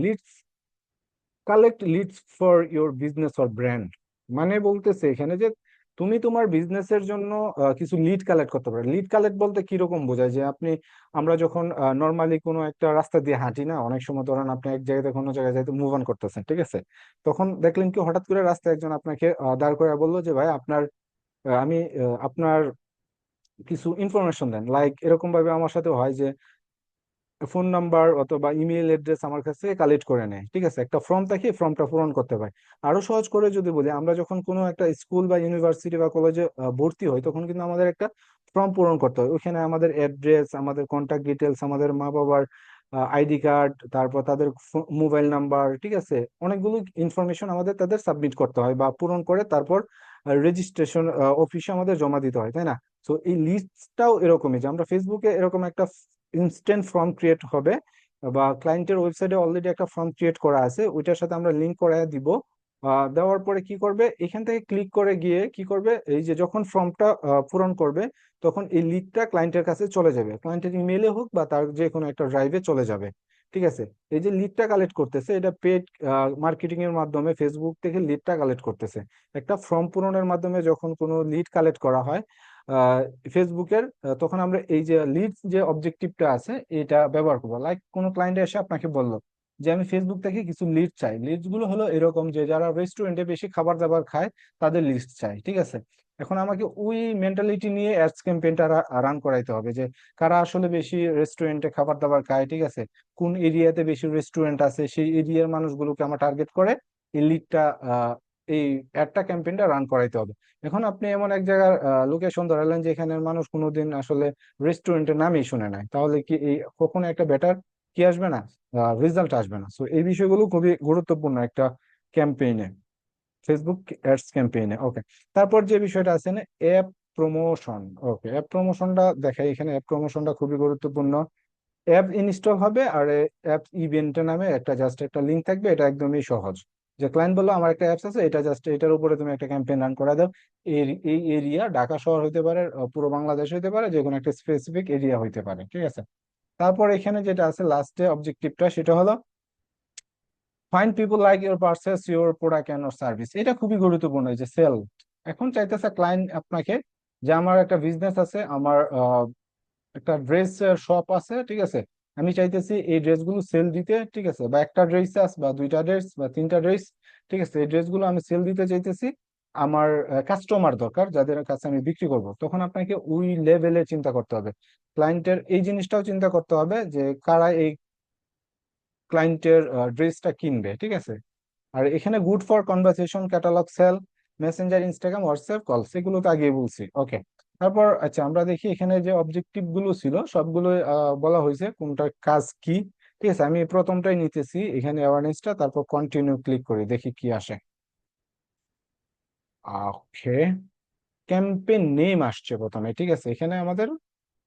collect leads for your business or brand, মানে বলতেছে এখানে যে তুমি তোমার বিজনেসের জন্য কিছু লিড কালেক্ট করতে পারো। লিড কালেক্ট বলতে কিরকম বোঝায়, যে আমরা যখন নর্মালি কোনো একটা রাস্তা দিয়ে হাঁটি না, অনেক সময় ধরেন আপনি এক জায়গায় থেকে অন্য জায়গায় যাইতে মুভ অন করতেছেন, ঠিক আছে, তখন দেখলেন কি হঠাৎ করে রাস্তায় একজন আপনাকে দাঁড় করে বললো যে ভাই আপনার কিছু ইনফরমেশন দেন। লাইক এরকম ভাবে আমার সাথে হয় যে ফোন নাম্বার অথবা ইমেল অ্যাড্রেস আমার কাছ থেকে কালেক্ট করে নেয়। ঠিক আছে, একটা ফর্ম থাকে, ফর্মটা পূরণ করতে পারে। আরো সহজ করে যদি বলি, আমরা যখন কোনো একটা স্কুল বা ইউনিভার্সিটি বা কলেজে ভর্তি হই, তখন কিন্তু আমাদের একটা ফর্ম পূরণ করতে হয়। ওখানে আমাদের অ্যাড্রেস, আমাদের কন্ট্যাক্ট ডিটেলস, আমাদের মা বাবার আইডি কার্ড, তারপর তাদের মোবাইল নাম্বার, ঠিক আছে, অনেকগুলো ইনফরমেশন আমাদের তাদের সাবমিট করতে হয় বা পূরণ করে তারপর রেজিস্ট্রেশন অফিসে আমাদের জমা দিতে হয়, তাই না? তো এই লিস্টটাও এরকমই, যে আমরা ফেসবুকে এরকম একটা ইনস্ট্যান্ট ফর্ম ক্রিয়েট হবে, বা ক্লায়েন্টের ওয়েবসাইটে অলরেডি একটা ফর্ম ক্রিয়েট করা আছে, ওইটার সাথে আমরা লিংক করে দিব। দেওয়ার পরে কি করবে, এখান থেকে ক্লিক করে গিয়ে কি করবে, এই যে যখন ফর্মটা পূরণ করবে, তখন এই লিঙ্কটা ক্লায়েন্টের কাছে চলে যাবে, ক্লায়েন্টের ইমেলে হোক বা তার যে কোনো একটা ড্রাইভে চলে যাবে। ঠিক আছে, এই যে লিডটা কালেক্ট করতেছে, এটা পেড মার্কেটিং এর মাধ্যমে ফেসবুক থেকে লিডটা কালেক্ট করতেছে। একটা ফর্ম পূরণের মাধ্যমে যখন কোনো লিড কালেক্ট করা হয় ফেসবুকের, তখন আমরা এই যে লিড যে অবজেক্টিভটা আছে এটা ব্যবহার করবো। লাইক কোনো ক্লায়েন্ট এসে আপনাকে বললো যে আমি ফেসবুক থেকে কিছু লিড চাই, লিডস গুলো হলো এরকম যে যারা রেস্টুরেন্টে বেশি খাবার দাবার খায় তাদের লিস্ট চাই। ঠিক আছে, এখন আমাকে ওই মেন্টালিটি নিয়ে অ্যাডস ক্যাম্পেইনটা রান করাইতে হবে, যে কারা আসলে বেশি রেস্টুরেন্টে খাবার দাবার খায়, ঠিক আছে, কোন এরিয়াতে বেশি রেস্টুরেন্ট আছে, সেই এরিয়ার মানুষগুলোকে আমার টার্গেট করে এই লিডটা, এই অ্যাডটা ক্যাম্পেইনটা রান করাইতে হবে। এখন আপনি এমন এক জায়গার লোকেশন ধরালেন যেখানের মানুষ কোনোদিন আসলে রেস্টুরেন্টের নামই শুনে নাই, তাহলে কি এই কখনো একটা বেটার কি আসবে না, রেজাল্ট আসবে না। সো এই বিষয়গুলো খুবই গুরুত্বপূর্ণ একটা ক্যাম্পেইনে, ফেসবুক অ্যাডস ক্যাম্পেইনে। ওকে, তারপর যে বিষয়টা আছে না, অ্যাপ প্রমোশন। ওকে, অ্যাপ প্রমোশনটা দেখাই এখানে। অ্যাপ প্রমোশনটা খুবই গুরুত্বপূর্ণ। অ্যাপ ইনস্টল হবে আর অ্যাপ ইভেন্ট নামে একটা জাস্ট একটা লিঙ্ক থাকবে, এটা একদমই সহজ। যে ক্লায়েন্ট বললো আমার একটা অ্যাপস আছে, এটা জাস্ট এটার উপরে তুমি একটা ক্যাম্পেইন রান করে দাও। এই এই এরিয়া ঢাকা শহর হইতে পারে, পুরো বাংলাদেশ হইতে পারে, যে কোনো একটা স্পেসিফিক এরিয়া হইতে পারে, ঠিক আছে। তারপর এখানে যেটা আছে লাস্টে অবজেক্টিভটা, সেটা হলো find people like your purchase your product and service. এটা খুবই গুরুত্বপূর্ণ, এই যে সেল। এখন চাইতেছে ক্লায়েন্ট আপনাকে, যে আমার একটা বিজনেস আছে, আমার একটা ড্রেস শপ আছে, ঠিক আছে, আমি চাইতেছি এই ড্রেসগুলো সেল দিতে, ঠিক আছে, বা একটা ড্রেস আছে বা দুইটা ড্রেস বা তিনটা ড্রেস, ঠিক আছে, এই ড্রেসগুলো আমি সেল দিতে চাইতেছি। আমার কাস্টমার দরকার যাদের কাছে আমি বিক্রি করব, তখন আপনাকে ওই লেভেলে চিন্তা করতে হবে। ক্লায়েন্টের এই জিনিসটাও চিন্তা করতে হবে যে কারা এই ক্লায়েন্টের ড্রেসটা কিনবে, ঠিক আছে। আর এখানে good for conversation, catalogue sale, Messenger, Instagram, WhatsApp call, সেগুলো তো আগে বলছি। ওকে, তারপর আচ্ছা আমরা দেখি এখানে যে অবজেক্টিভ গুলো ছিল সবগুলো বলা হয়েছে কোনটার কাজ কি। ঠিক আছে, আমি প্রথমটাই নিতেছি এখানে অ্যাওয়ারনেসটা, তারপর কন্টিনিউ ক্লিক করি, দেখি কি আসে। ওকে, ক্যাম্পেইন নেম আসছে প্রথমে, ঠিক আছে, এখানে আমাদের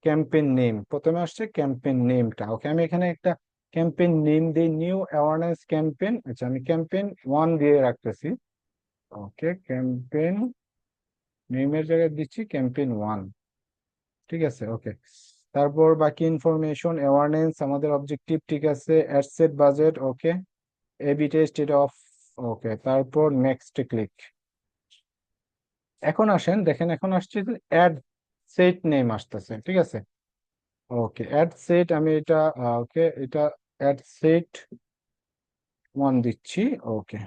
ক্যাম্পেইন নেম প্রথমে আসছে, ক্যাম্পেইন নেমটা। ওকে, আমি এখানে একটা ক্যাম্পেইন নেম দিই, নিউ অ্যাওয়ারনেস ক্যাম্পেইন। আচ্ছা, আমি ক্যাম্পেইন 1 দিয়ে রাখতেছি। ওকে, ক্যাম্পেইন নেমের জায়গায় দিচ্ছি ক্যাম্পেইন 1, ঠিক আছে। ওকে, তারপর বাকি ইনফরমেশন, অ্যাওয়ারনেস, আমাদের অবজেক্টিভ, ঠিক আছে, অ্যাডসেট বাজেট, ওকে, এবি টেস্ট এটা অফ। ওকে, তারপর নেক্সট ক্লিক। এখন আসেন দেখেন, এখন আসছে অ্যাড সেট নেম আসতেছে, ঠিক আছে। ওকে, অ্যাড সেট, আমি এটা ওকে, এটা অ্যাড সেট 1 দিচ্ছি। ওকে,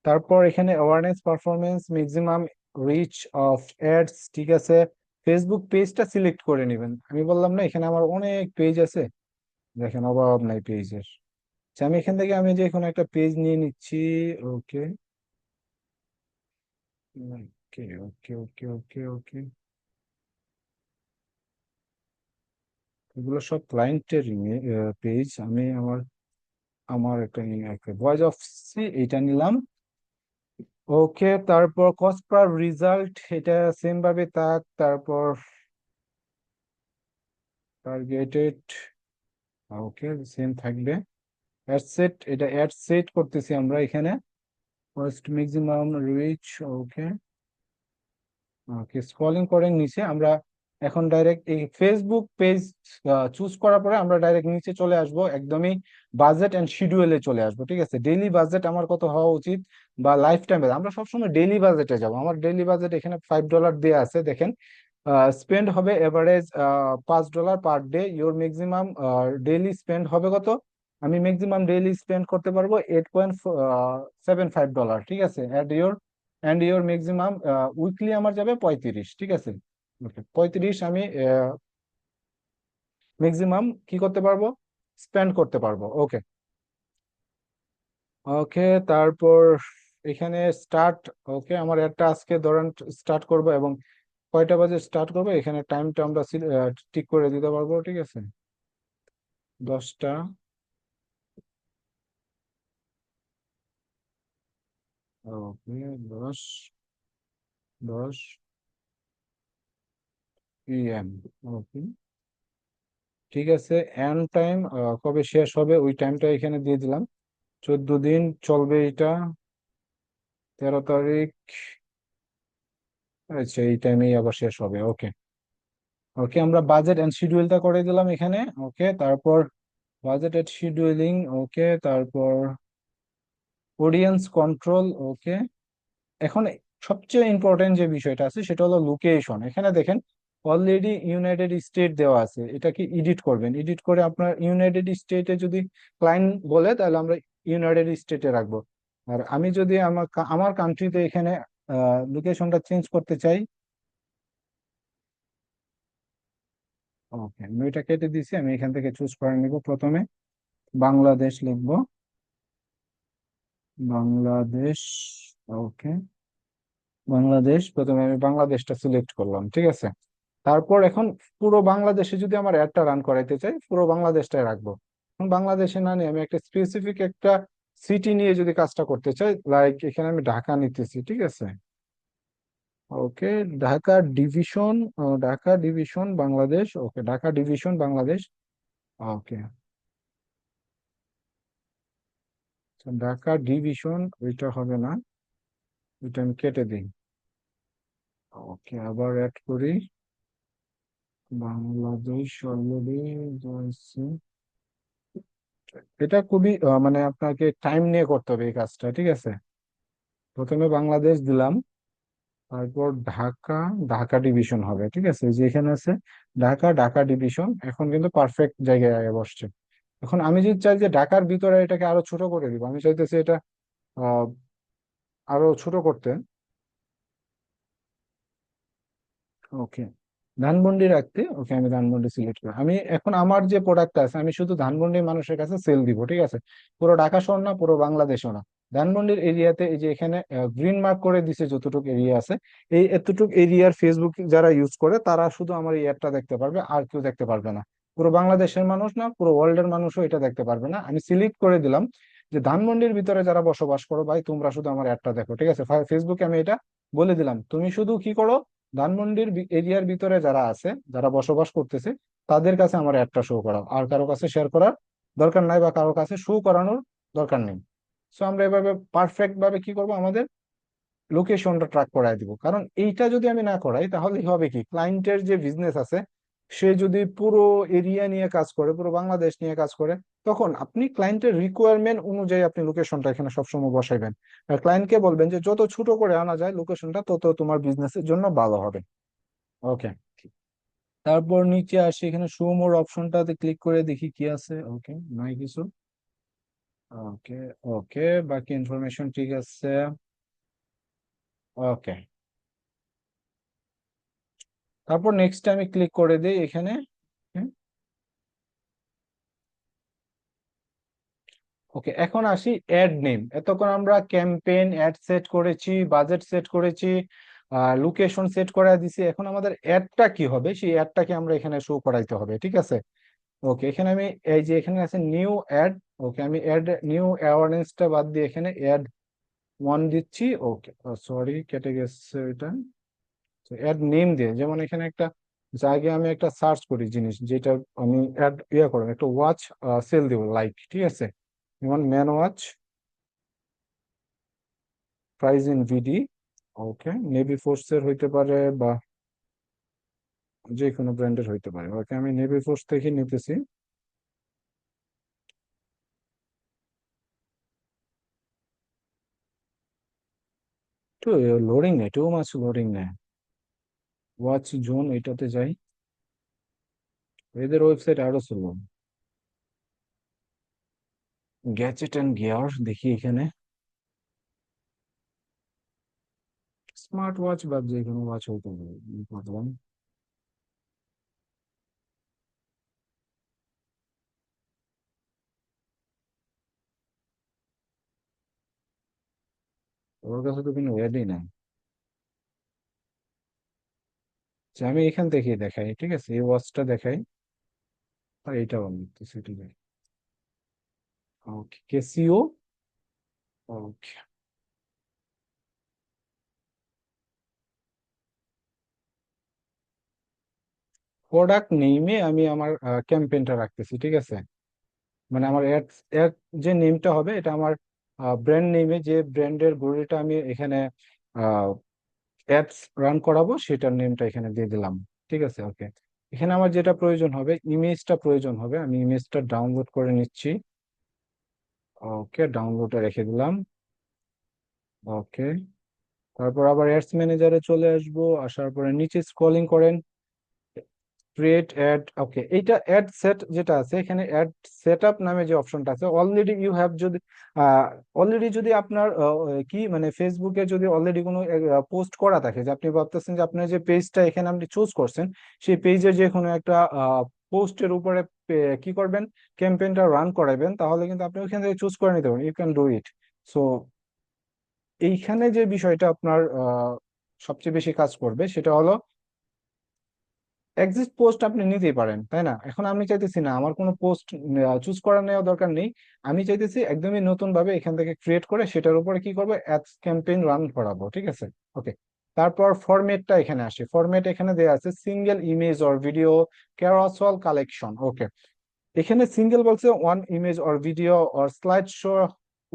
তারপর এখানে awareness, performance, maximum reach of ads, ঠিক আছে। ফেসবুক পেজটা সিলেক্ট করে নেবেন, আমি বললাম না এখানে আমার অনেক পেজ আছে, দেখেন অভাব নাই পেজের। আচ্ছা, আমি এখান থেকে আমি যে কোনো একটা পেজ নিয়ে নিচ্ছি। ওকে, ওকে, ওকে, ওকে, ওকে, ওকে, এগুলো সব ক্লায়েন্টের পেজ। আমি আমার আমার একটা ভয়েস অফ সি এইটা নিলাম। ওকে, তারপর কস্ট পার রেজাল্ট, এটা সেম ভাবে থাক। তারপর টার্গেটেড, ওকে, সেম থাকবে। অ্যাড সেট, এটা অ্যাড সেট করতেছি আমরা এখানে, ফার্স্ট ম্যাক্সিমাম রিচ। ওকে, ওকে, স্ক্রলিং করে নিচে আমরা এখন ডাইরেক্ট এই ফেসবুক পেজ চুজ করার পরে আমরা ডাইরেক্ট নিচে চলে আসব, একদমই বাজেট এন্ড শিডিউলে চলে আসবো, ঠিক আছে। ডেইলি বাজেট আমার কত হওয়া উচিত, বা লাইফ টাইম, আমরা সবসময় ডেইলি বাজেটে যাব। আমার ডেইলি বাজেট এখানে $5 দেওয়া আছে, দেখেন। স্পেন্ড হবে average $5 per day. Your maximum daily spend হবে কত, আমি ম্যাক্সিমাম ডেইলি স্পেন্ড করতে পারবো $8.75, ঠিক আছে। অ্যান্ড ইওর ম্যাক্সিমাম উইকলি আমার যাবে 35, ঠিক আছে। ওকে, 35 আমি ম্যাক্সিমাম কি করতে পারবো, স্পেন্ড করতে পারবো। ওকে, ওকে, তারপর এখানে স্টার্ট। ওকে, আমার একটা আজকে ধরেন স্টার্ট করব, এবং কয়টা বাজে স্টার্ট করবো এখানে টাইমটা আমরা ঠিক করে দিতে পারবো, ঠিক আছে। 10টা, ওকে, 10 10 PM। ওকে, ঠিক আছে, এন্ড টাইম কবে শেষ হবে ওই টাইমটা এখানে দিয়ে দিলাম। 14 দিন চলবে এটা, 13 তারিখ। আচ্ছা, এই টাইমেই আবার শেষ হবে। ওকে, ওকে, আমরা বাজেট এন্ড শিডিউলটা করে দিলাম এখানে। ওকে, তারপর বাজেট এন্ড শিডিউলিং। ওকে, তারপর অডিয়েন্স কন্ট্রোল। ওকে, এখন সবচেয়ে ইম্পর্টেন্ট যে বিষয়টা আছে সেটা হলো লোকেশন। এখানে দেখেন অলরেডি ইউনাইটেড স্টেট দেওয়া আছে, এটা কি এডিট করবেন, এডিট করে আপনার ইউনাইটেড স্টেটে যদি ক্লায়েন্ট বলে তাহলে আমরা ইউনাইটেড স্টেটে রাখবো। আর আমি যদি আমার আমার কান্ট্রিতে এখানে লোকেশনটা চেঞ্জ করতে চাই। ওকে, আমি এটা কেটে দিছি, আমি এখান থেকে চুজ করে নিব। প্রথমে বাংলাদেশ লিখবো, বাংলাদেশ। ওকে, বাংলাদেশ, প্রথমে আমি বাংলাদেশটা সিলেক্ট করলাম, ঠিক আছে। তারপর এখন পুরো বাংলাদেশে যদি আমার অ্যাডটা রান করাইতে চাই, পুরো বাংলাদেশটাই রাখবো। এখন বাংলাদেশে না নিয়ে আমি একটা স্পেসিফিক একটা সিটি নিয়ে যদি কাজটা করতে চাই, লাইক এখানে আমি ঢাকা নিতেছি, ঠিক আছে। ওকে, ঢাকা ডিভিশন, ঢাকা ডিভিশন বাংলাদেশ। ওকে, ঢাকা ডিভিশন বাংলাদেশ। ওকে, ঢাকা ডিভিশন ওইটা হবে না, ওইটা আমি কেটে দিই। ওকে, আবার অ্যাড করি বাংলাদেশ অলরেডি। এটা খুবই মানে আপনাকে টাইম নিয়ে করতে হবে এই কাজটা, ঠিক আছে। প্রথমে বাংলাদেশ দিলাম, তারপর ঢাকা, ঢাকা ডিভিশন হবে, ঠিক আছে। এই যে এখানে আছে ঢাকা, ঢাকা ডিভিশন, এখন কিন্তু পারফেক্ট জায়গায় আগে বসছে। এখন আমি যদি চাই যে ঢাকার ভিতরে এটাকে আরো ছোট করে দিব, আমি চাইতেছি এটা আহ আরো ছোট করতে। ওকে, ধানমন্ডি রাখতে। ওকে, আমি ধানমন্ডি সিলেক্ট করি। আমি এখন আমার যে প্রোডাক্ট আছে আমি শুধু ধানমন্ডি মানুষের কাছে সেল দিব, ঠিক আছে। পুরো ঢাকা শহর না, পুরো বাংলাদেশও না। ধানমন্ডির এরিয়াতে এই যে এখানে গ্রিন মার্ক করে দিছে যতটুকু এরিয়া আছে, এই এতটুকু এরিয়ার ফেসবুক যারা ইউজ করে তারা শুধু আমার এই অ্যাডটা দেখতে পারবে, আর কেউ দেখতে পারবে না। পুরো বাংলাদেশের মানুষ না, পুরো ওয়ার্ল্ডের মানুষও এটা দেখতে পারবে না। আমি সিলেক্ট করে দিলাম যে ধানমন্ডির ভিতরে যারা বসবাস করো ভাই, তোমরা শুধু আমার অ্যাডটা দেখো, ঠিক আছে। ফেসবুকে আমি এটা বলে দিলাম, তুমি শুধু কি করো, ধানমন্ডির এরিয়ার ভিতরে যারা আছে, যারা বসবাস করতেছে, তাদের কাছে আমার অ্যাডটা শো করাও, আর কারো কাছে শেয়ার করার দরকার নাই, বা কারো কাছে শো করানোর দরকার নেই। সো আমরা এভাবে পারফেক্ট ভাবে কি করব, আমাদের লোকেশনটা ট্র্যাক করায় দিব। কারণ এইটা যদি আমি না করাই তাহলে হবে কি, ক্লায়েন্টের যে বিজনেস আছে সে যদি পুরো এরিয়া নিয়ে কাজ করে, পুরো বাংলাদেশ নিয়ে কাজ করে, তখন আপনি ক্লায়েন্টের রিকোয়ারমেন্ট অনুযায়ী আপনি লোকেশনটা এখানে সবসময় বসাইবেন। আর ক্লায়েন্টকে বলবেন যে যত ছোট করে আনা যায় লোকেশনটা, তত তোমার বিজনেসের জন্য ভালো হবে। ওকে, তারপর নিচে আসি, এখানে শো মোর অপশনটাতে ক্লিক করে দেখি কি আছে। ওকে, নাই কিছু। ওকে, ওকে, বাকি ইনফরমেশন ঠিক আছে। ওকে, তারপর নেক্সট আমি ক্লিক করে দিই এখানে। ওকে, এখন আসি অ্যাড নেম। এতক্ষণ আমরা ক্যাম্পেইন অ্যাড সেট করেছি, বাজেট সেট করেছি, লোকেশন সেট করে দিছি। এখন আমাদের অ্যাডটা কি হবে, সেই অ্যাডটাকে আমরা এখানে শো করাইতে হবে, ঠিক আছে। ওকে, এখানে আমি এই যে এখানে আছে নিউ অ্যাড। ওকে, আমি অ্যাড নিউ অ্যাওয়ারনেসটা বাদ দিয়ে এখানে অ্যাড ওয়ান দিচ্ছি। ওকে, সরি কেটে গেছে এটা। অ্যাড নেম দিয়ে, যেমন এখানে একটা জায়গায় আমি একটা সার্চ করি জিনিস, যেটা আমি অ্যাড ইয়ে করবো, একটা ওয়াচ সেল দিব, লাইক, ঠিক আছে। যেমন man watch, price in BD. Okay, navy ফোর্সের হইতে পারে বা যে কোনো ব্র্যান্ডের হইতে পারে। ওকে, আমি নেভি ফোর্স থেকে নিতেছি। তো লোডিং নেই, টু মাছ লোডিং নেই। ওয়াচ জোন এটাতে যাই, এদের ওয়েবসাইট আরো স্লো। গ্যাজেট অ্যান্ড গিয়ার দেখি এখানে, স্মার্ট ওয়াচ বা যে কোনো ওয়াচ হইতে পারে, বুঝলাম। ওর কাছে তো কোনো অ্যাডই নাই। আচ্ছা, আমি এখান থেকে দেখাই, ঠিক আছে, এই ওয়াচটা দেখাই, আর এইটাও আমি নিতেছি, ঠিক আছে। ওকে, কেসিও। ওকে, প্রোডাক্ট নেইমে আমি আমার ক্যাম্পেইনটা রাখতেছি, ঠিক আছে। মানে আমার অ্যাড অ্যাড যে নেমটা হবে এটা আমার ব্র্যান্ড নেমে, যে ব্র্যান্ডের গড়িটা আমি এখানে অ্যাডস রান করাবো সেটার নেমটা এখানে দিয়ে দিলাম, ঠিক আছে। ওকে, এখানে আমার যেটা প্রয়োজন হবে, ইমেজটা প্রয়োজন হবে, আমি ইমেজটা ডাউনলোড করে নিচ্ছি। ওকে, ডাউনলোডে রেখে দিলাম। ওকে, তারপর আবার অ্যাডস ম্যানেজারে চলে আসবো, আসার পরে নিচে স্ক্রলিং করেন। ক্রিয়েট অ্যাড, ওকে, এইটা অ্যাড সেট যেটা আছে এখানে, অ্যাড সেট আপ নামে যে অপশনটা আছে, অলরেডি ইউ হ্যাভ যদি অলরেডি যদি আপনার কি মানে ফেসবুকে যদি অলরেডি কোনো পোস্ট করা থাকে, যে আপনি ভাবতেছেন যে আপনার যে পেজটা এখানে আপনি চুজ করছেন, সেই পেজের যে কোনো একটা পোস্টের উপরে কি করবেন, ক্যাম্পেইনটা রান করাবেন, তাহলে কিন্তু আপনি ওইখান থেকে চুজ করে নিতে পারেন, you can do it. So এইখানে যে বিষয়টা আপনার সবচেয়ে বেশি কাজ করবে সেটা হলো এক্সিস্ট পোস্ট আপনি নিতেই পারেন, তাই না? এখন আমি চাইতেছি না আমার কোনো পোস্ট চুজ করা নেওয়া দরকার নেই, আমি চাইতেছি একদমই নতুন ভাবে এখান থেকে ক্রিয়েট করে সেটার উপরে কি করবো, অ্যাডস ক্যাম্পেইন রান করাবো, ঠিক আছে? ওকে, তারপর ফরম্যাটটা এখানে আসে, ফরম্যাট এখানে দেওয়া আছে single image or video carousel collection. Okay, এখানে সিঙ্গেল বলছে one image or video or slide show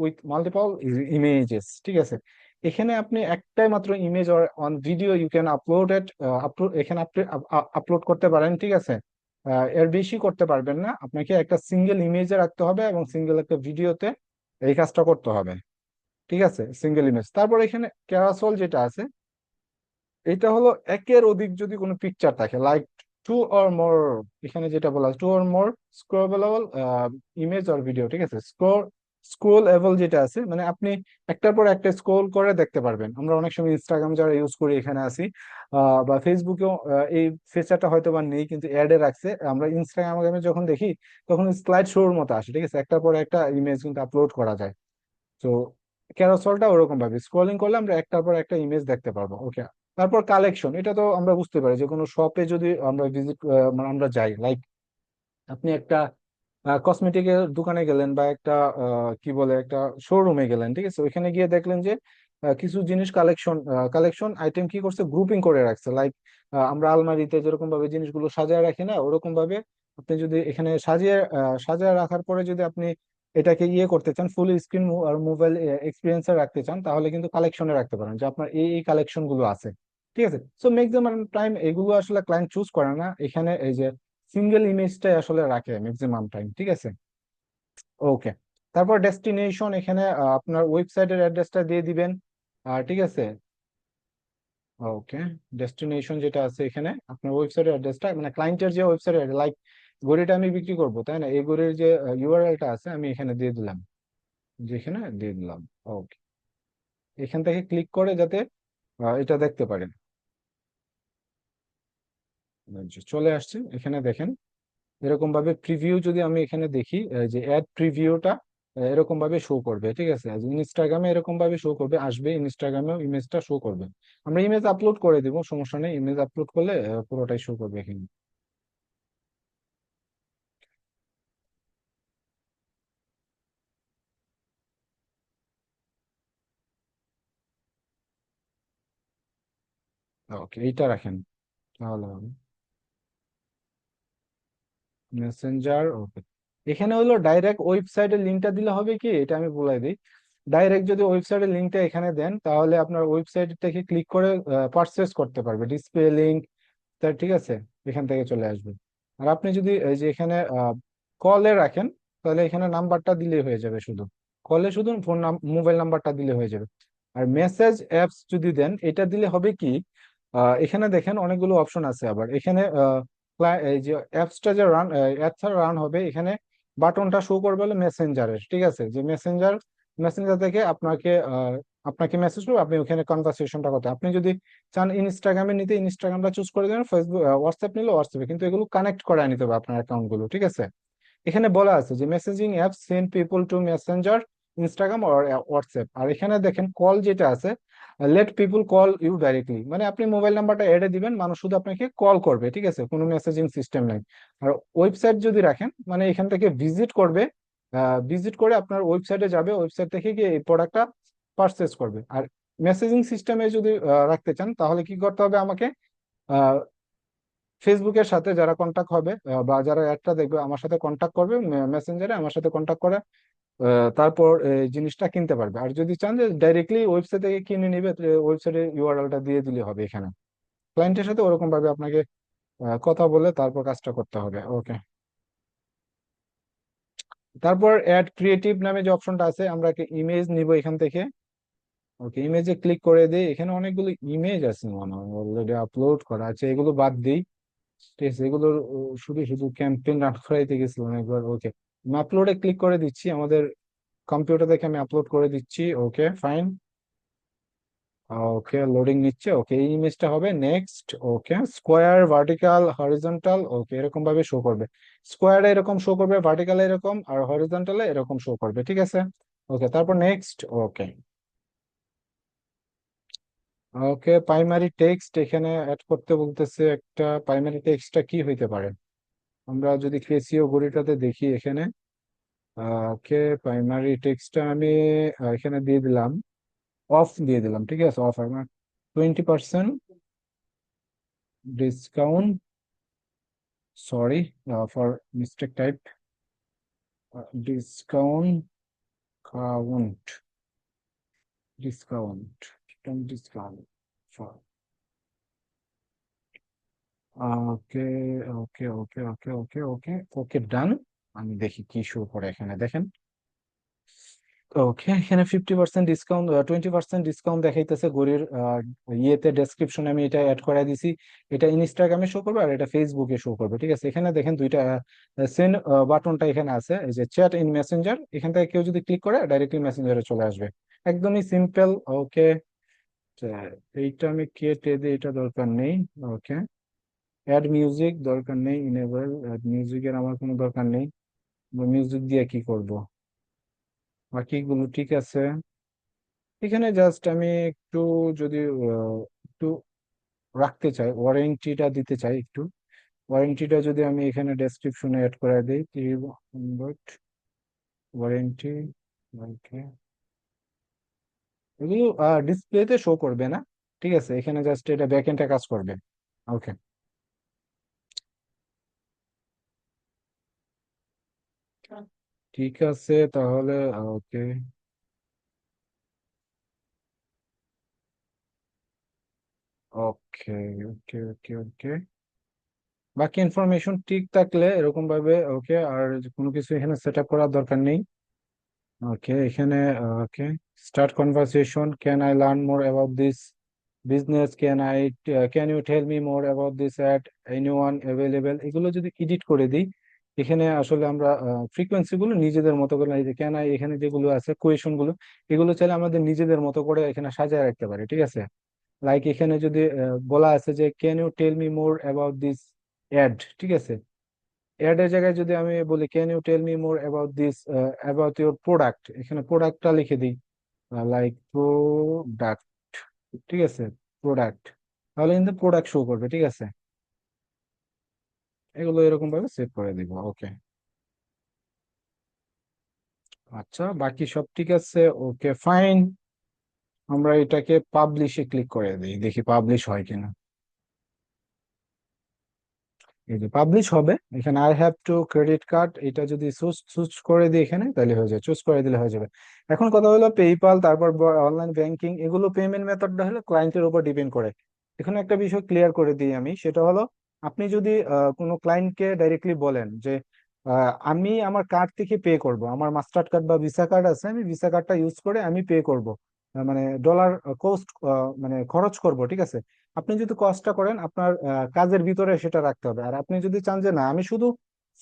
with multiple images, ঠিক আছে? এখানে আপনি একটাই মাত্র image or on video you can upload it, upload এখানে আপনি আপলোড করতে পারেন, ঠিক আছে? এর বেশি করতে পারবেন না, আপনাকে একটা সিঙ্গেল ইমেজে রাখতে হবে এবং সিঙ্গেল একটা ভিডিওতে এই কাজটা করতে হবে, ঠিক আছে? Single image. তারপর এখানে ক্যারাসল যেটা আছে, এটা হলো একের অধিক যদি কোনো পিকচার থাকে, লাইক টু অর মোর, এখানে যেটা বলা two or more scrollable image or video, ঠিক আছে? স্ক্রোলেবল যেটা আছে মানে আপনি একটার পর একটা স্ক্রোল করে দেখতে পারবেন। আমরা অনেক সময় ইনস্টাগ্রাম যারা ইউজ করি এখানে আছি, বা ফেসবুকেও এই ফিচারটা হয়তো বা নেই কিন্তু অ্যাডে রাখছে, আমরা ইনস্টাগ্রামে যখন দেখি তখন স্লাইড শোর মতো আসে, ঠিক আছে? একটার পর একটা ইমেজ কিন্তু আপলোড করা যায়। তো ক্যারোসেলটা ওরকম ভাবে স্ক্রলিং করলে আমরা একটার পর একটা ইমেজ দেখতে পারবো। ওকে, তারপর কালেকশন, এটা তো আমরা বুঝতে পারি যে কোনো শপে যদি আমরা ভিজিট মানে আমরা যাই, লাইক আপনি একটা কসমেটিকের দোকানে গেলেন বা একটা কি বলে একটা শোরুমে গেলেন, ঠিক আছে? ওইখানে গিয়ে দেখলেন যে কিছু জিনিস কালেকশন আইটেম কি করছে, গ্রুপিং করে রাখছে, লাইক আমরা আলমারিতে যেরকম ভাবে জিনিসগুলো সাজায় রাখি না, ওরকম ভাবে আপনি যদি এখানে সাজিয়ে রাখার পরে যদি আপনি এটাকে ইয়ে করতে চান, ফুল স্ক্রিন আর মোবাইল এক্সপিরিয়েন্সে রাখতে চান, তাহলে কিন্তু কালেকশনে রাখতে পারেন যে আপনার এই এই কালেকশন গুলো আছে, ঠিক আছে? সো ম্যাক্সিমাম টাইম এগুলো আসলে ক্লায়েন্ট চুজ করে না, এখানে এই যে সিঙ্গেল ইমেজটাই আসলে রাখে ম্যাক্সিমাম টাইম, ঠিক আছে? ওকে, তারপর ডেস্টিনেশন, এখানে আপনার ওয়েবসাইটের অ্যাড্রেসটা দিয়ে দিবেন, ঠিক আছে? ওকে, ডেস্টিনেশন যেটা আছে এখানে আপনার ওয়েবসাইটের অ্যাড্রেসটা, মানে ক্লায়েন্টের যে ওয়েবসাইট, লাইক ঘড়িটা আমি বিক্রি করব, তাই না? এই ঘড়ির যে ইউআরএলটা আছে আমি এখানে দিয়ে দিলাম, যেখানে দিয়ে দিলাম। ওকে, এখান থেকে ক্লিক করে যাতে এটা দেখতে পারেন। চলে আসছে এখানে দেখেন, এরকম ভাবে প্রিভিউ যদি আমি এখানে দেখি, যে অ্যাড প্রিভিউটা এরকম ভাবে শো করবে, ঠিক আছে? ইনস্টাগ্রামে এরকম ভাবে শো করবে, আসবে ইনস্টাগ্রামেও ইমেজটা শো করবে। আমরা ইমেজ আপলোড করে দিব, সমস্যা নেই, ইমেজ আপলোড করলে পুরোটাই শো করবে এখানে। ওকে, এইটা রাখেন তাহলে হবে। মেসেঞ্জার, ওকে, এখানে হলো ডাইরেক্ট ওয়েবসাইটের লিঙ্কটা দিলে হবে কি, এটা আমি বলে দিই। ডাইরেক্ট যদি ওয়েবসাইটের লিঙ্কটা এখানে দেন তাহলে আপনার ওয়েবসাইট থেকে ক্লিক করে পারচেস করতে পারবে, ডিসপ্লে লিঙ্ক, তা ঠিক আছে, এখান থেকে চলে আসবে। আর আপনি যদি এই যে এখানে কলে রাখেন, তাহলে এখানে নাম্বারটা দিলেই হয়ে যাবে, শুধু কলে শুধু মোবাইল নাম্বারটা দিলে হয়ে যাবে। আর মেসেজ অ্যাপস যদি দেন, এটা দিলে হবে কি, এখানে দেখেন অনেকগুলো অপশন আছে, আবার এখানে এই যে অ্যাপসটা যে অ্যাপসটা রান হবে, এখানে বাটনটা শো করবে হলো মেসেঞ্জারের, ঠিক আছে? যে মেসেঞ্জার থেকে আপনাকে মেসেজ করবে, আপনি ওখানে কনভারসেশনটা করতে, আপনি যদি চান ইনস্টাগ্রামে নিতে ইনস্টাগ্রামটা চুজ করে দেবেন, ফেসবুক হোয়াটসঅ্যাপ নিলে হোয়াটসঅ্যাপে, কিন্তু এগুলো কানেক্ট করে নিতে হবে আপনার অ্যাকাউন্ট গুলো, ঠিক আছে? এখানে বলা আছে যে messaging app send people to Messenger, Instagram আর হোয়াটসঅ্যাপ। আর এখানে দেখেন কল যেটা আছে, let people call you directly, মানে আপনি মোবাইল নাম্বারটা এডে দিবেন, মানুষ শুধু আপনাকে কল করবে, ঠিক আছে? কোনো মেসেজিং সিস্টেম নাই। আর ওয়েবসাইট যদি রাখেন, মানে এখান থেকে ভিজিট করবে, ভিজিট করে আপনার ওয়েবসাইটে যাবে, ওয়েবসাইট থেকে গিয়ে এই প্রোডাক্টটা পারচেস করবে। আর মেসেজিং সিস্টেমে যদি রাখতে চান তাহলে কি করতে হবে আমাকে, ফেসবুকের সাথে যারা কন্টাক্ট হবে বা যারা অ্যাডটা দেখবে আমার সাথে কন্টাক্ট করবে, মেসেঞ্জারে আমার সাথে কন্টাক্ট করে তারপর এই জিনিসটা কিনতে পারবে। আর যদি চান যে ডাইরেক্টলি ওয়েবসাইট থেকে কিনে নিবে, ওয়েবসাইটের ইউআরএলটা দিয়ে দিলে হবে এখানে। ক্লায়েন্টের সাথে ওরকম ভাবে আপনাকে কথা বলে তারপর কাজটা করতে হবে। ওকে, তারপর অ্যাড ক্রিয়েটিভ নামে যে অপশনটা আছে, আমরা ইমেজ নিব এখান থেকে। ওকে, ইমেজে ক্লিক করে দিই, এখানে অনেকগুলো ইমেজ আছে মনে হয় অলরেডি আপলোড করা আছে, এগুলো বাদ দিই। ঠিক আছে, এগুলোর শুধু শুধু ক্যাম্পেইন রান করাইতে গেছিলাম একবার। ওকে, আমি আপলোডে ক্লিক করে দিচ্ছি, আমাদের কম্পিউটার থেকে আমি আপলোড করে দিচ্ছি। Okay fine. ওকে, লোডিং নিচ্ছে। ওকে, এই ইমেজটা হবে নেক্সট। ওকে, স্কোয়ার, ভার্টিক্যাল, হরিজন্টাল, ওকে এরকম ভাবে শো করবে। স্কোয়ারে এরকম শো করবে, ভার্টিক্যালে এরকম, আর হরিজন্টালে এরকম শো করবে, ঠিক আছে। ওকে, তারপর নেক্সট। ওকে। ওকে, প্রাইমারি টেক্সট এখানে অ্যাড করতে বলতেছে। একটা প্রাইমারি টেক্সটটা কি হইতে পারে? আমরা যদি কেসিও ঘড়িটাতে দেখি এখানে। ওকে, প্রাইমারি টেক্সটটা আমি এখানে দিয়ে দিলাম, অফ দিয়ে দিলাম, ঠিক আছে। অফ আমার 20% discount, sorry for mistake type, discount, count, discount, discount for. Okay okay okay okay okay okay okay done. আমি দেখি কি শো করে এখানে, দেখেন। ওকে, এখানে 50% ডিসকাউন্ট, 20% ডিসকাউন্ট দেখাইতেছে ঘড়ির ইয়েতে, ডেসক্রিপশনে আমি এটা অ্যাড করে দিছি। এটা ইনস্টাগ্রামে শো করবে আর এটা ফেসবুকে শো করবে, ঠিক আছে। এখানে দেখেন দুইটা সেন্ড বাটনটা এখানে আছে, এই যে চ্যাট ইন মেসেঞ্জার, এখান থেকে কেউ যদি ক্লিক করে ডাইরেক্টলি মেসেঞ্জারে চলে আসবে। একদমই সিম্পল। ওকে, এইটা আমি কেটে দিই, এটা দরকার নেই। ওকে, অ্যাড মিউজিক দরকার নেই, ইনেবল অ্যাড মিউজিকের আমার কোনো দরকার নেই। মিউজিক দিয়ে কি করব? বাকিগুলো ঠিক আছে। এখানে জাস্ট আমি একটু যদি একটু রাখতে চাই, ওয়ারেন্টিটা দিতে চাই একটু। ওয়ারেন্টিটা যদি আমি এখানে ডেসক্রিপশনে অ্যাড করে দিই, বাট ওয়ারেন্টি, ওকে, এগুলো ডিসপ্লেতে শো করবে না, ঠিক আছে। এখানে জাস্ট এটা ব্যাকএন্ডে কাজ করবে। ওকে, ঠিক আছে তাহলে। ওকে ওকে ওকে ওকে ওকে, বাকি ইনফরমেশন ঠিক থাকলে এরকম ভাবে। ওকে, আর কোনো কিছু এখানে সেট আপ করার দরকার নেই। ওকে, এখানে okay, start conversation, can I learn more about this business, can you tell me more about this at anyone available, এগুলো যদি এডিট করে দিই, এখানে আসলে আমরা ফ্রিকোয়েন্সি গুলো নিজেদের মতো করে, এই যে ক্যান আই, এখানে যেগুলো আছে কোয়েশন গুলো, এগুলো চাইলে আমাদের নিজেদের মতো করে এখানে সাজায় রাখতে পারি, ঠিক আছে। লাইক এখানে যদি বলা আছে যে can you tell me more about this ad, ঠিক আছে। অ্যাড এর জায়গায় যদি আমি বলি can you tell me more about this, about your product, এখানে প্রোডাক্টটা লিখে দিই, লাইক প্রোডাক্ট, ঠিক আছে, প্রোডাক্ট, তাহলে কিন্তু প্রোডাক্ট শো করবে, ঠিক আছে। এগুলো এরকম ভাবে সেভ করে দিব। ওকে, আচ্ছা, বাকি সব ঠিক আছে। ওকে ফাইন, আমরা এটাকে পাবলিশে ক্লিক করে দিই, দেখি পাবলিশ হয় কিনা। এই যে পাবলিশ হবে, এখানে I have to credit card, এটা যদি চুজ চুজ করে দিই এখানে, তাহলে হয়ে যাবে, চুজ করে দিলে হয়ে যাবে। এখন কথা হলো পেইপাল, তারপর অনলাইন ব্যাংকিং, এগুলো পেমেন্ট মেথডটা হলো ক্লায়েন্টের উপর ডিপেন্ড করে। এখানে একটা বিষয় ক্লিয়ার করে দিই আমি, সেটা হলো আপনি যদি কোনো ক্লায়েন্টকে ডাইরেক্টলি বলেন যে আমি আমার কার্ড থেকে পে করব, আমার মাস্টার কার্ড বা ভিসা কার্ড আছে, আমি ভিসা কার্ডটা ইউজ করে আমি পে করব, মানে ডলার কোস্ট, মানে খরচ করব, ঠিক আছে। আপনি যদি কস্টটা করেন, আপনার কাজের ভিতরে সেটা রাখতে হবে। আর আপনি যদি চান যে না, আমি শুধু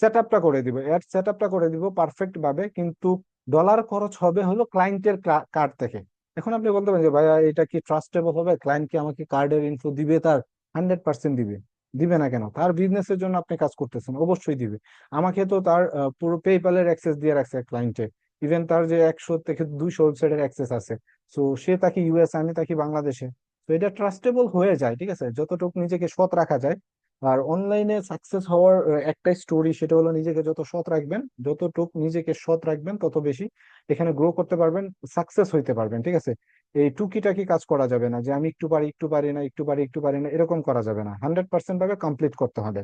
সেট আপটা করে দিব, এর সেট আপটা করে দিব পারফেক্ট ভাবে, কিন্তু ডলার খরচ হবে হলো ক্লায়েন্টের কার্ড থেকে। এখন আপনি বলতে পারেন যে ভাইয়া এটা কি ট্রাস্টেবল হবে, ক্লায়েন্ট কি আমাকে কার্ডের ইনফো দিবে? তার 100% দিবে। দিবে না কেন? তার বিজনেসের জন্য আপনি কাজ করতেছেন, অবশ্যই দিবে। আমাকে তো তার পুরো পেপ্যালের অ্যাক্সেস দিয়ে রাখছে ক্লায়েন্টে, ইভেন তার যে 100 থেকে 200 ওয়েবসাইটের অ্যাক্সেস আছে। সো সে তাকে ইউএস, আমি তাকে বাংলাদেশে। তো এটা ট্রাস্টেবল হয়ে যায়, ঠিক আছে, যতটুকু নিজেকে সৎ রাখা যায়। আর অনলাইনে সাকসেস হওয়ার একটাই স্টোরি, সেটা হলো নিজেকে যত সৎ রাখবেন, যতটুকু নিজেকে সৎ রাখবেন তত বেশি এখানে গ্রো করতে পারবেন, সাকসেস হইতে পারবেন, ঠিক আছে। এই টুকিটাকি কাজ করা যাবে না, যে আমি একটু পারি একটু পারি না, একটু পারি একটু পারি না, এরকম করা যাবে না, 100% ভাবে কমপ্লিট করতে হবে।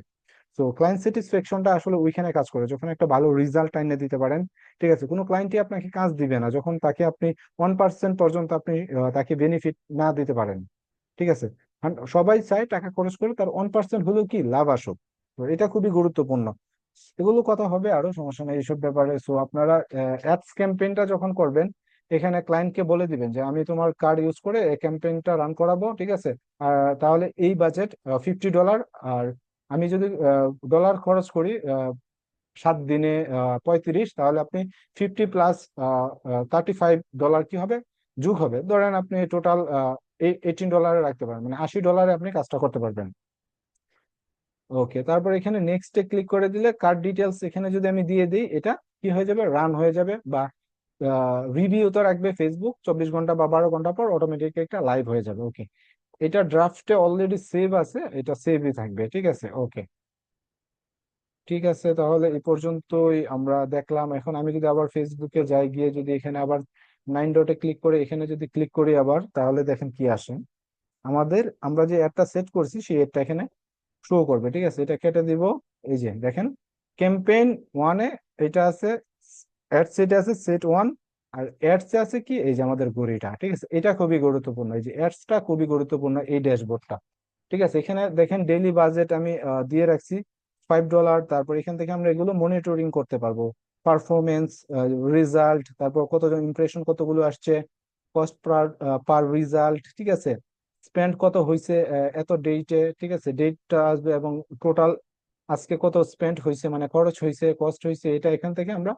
তো ক্লায়েন্ট স্যাটিসফ্যাকশনটা আসলে ওইখানে কাজ করে, যখন একটা ভালো রেজাল্ট এনে দিতে পারেন, ঠিক আছে। কোনো ক্লায়েন্টই আপনাকে কাজ দিবে না যখন তাকে আপনি 1% পর্যন্ত আপনি তাকে বেনিফিট না দিতে পারেন, ঠিক আছে। সবাই চায় টাকা খরচ করে তার 1% হলেও কি লাভ আসুক। তো এটা খুবই গুরুত্বপূর্ণ। এগুলো কথা হবে আরো, সমস্যা নেই এইসব ব্যাপারে। সো আপনারা অ্যাডস ক্যাম্পেইনটা যখন করবেন, এখানে ক্লায়েন্টকে বলে দিবেন যে আমি তোমার কার্ড ইউজ করে ক্যাম্পেইনটা রান করাবো, ঠিক আছে। তাহলে এই বাজেট $50, আর আমি যদি ডলার খরচ করি 7 দিনে 35, তাহলে আপনি 50 প্লাস $35 কি হবে, যোগ হবে। ধরেন আপনি টোটাল $18 রাখতে পারেন, মানে $80 আপনি কাজটা করতে পারবেন। ওকে, তারপর এখানে নেক্সটে ক্লিক করে দিলে কার্ড ডিটেলস এখানে যদি আমি দিয়ে দিই, এটা কি হয়ে যাবে, রান হয়ে যাবে, বা রিভিউ তো রাখবে ফেসবুক 24 ঘন্টা বা 12 ঘন্টা পর অটোমেটিক একটা লাইভ হয়ে যাবে। ওকে, এটা ড্রাফটে অলরেডি সেভ আছে, এটা সেভই থাকবে, ঠিক আছে। ওকে, ঠিক আছে, তাহলে এই পর্যন্তই আমরা দেখলাম। এখন আমি যদি আবার ফেসবুকে যাই, গিয়ে যদি এখানে আবার 9 ডটে ক্লিক করে এখানে যদি ক্লিক করি আবার, তাহলে দেখেন কি আসে। আমরা যে অ্যাডটা সেট করছি সেই অ্যাডটা এখানে শো করবে, ঠিক আছে। এটা কেটে দিব। এই যে দেখেন, ক্যাম্পেইন ওয়ানে এটা আছে, অ্যাড সেটে আছে সেট 1, আর অ্যাডসে আছে কি, এই যে আমাদের ঘড়িটা, ঠিক আছে। এটা খুবই গুরুত্বপূর্ণ, এই যে অ্যাডসটা খুবই গুরুত্বপূর্ণ, এই ড্যাশবোর্ডটা, ঠিক আছে। এখানে দেখেন ডেইলি বাজেট আমি দিয়ে রাখছি $5। তারপর এখান থেকে আমরা এগুলো মনিটরিং করতে পারবো, পারফরমেন্স, রেজাল্ট, তারপর কতজন ইমপ্রেশন কতগুলো আসছে, কস্ট পার পার রেজাল্ট, ঠিক আছে। স্পেন্ড কত হয়েছে এত ডেটে, ঠিক আছে, ডেটটা আসবে, এবং টোটাল আজকে কত স্পেন্ড হয়েছে, মানে খরচ হয়েছে, কস্ট হয়েছে, এটা এখান থেকে আমরা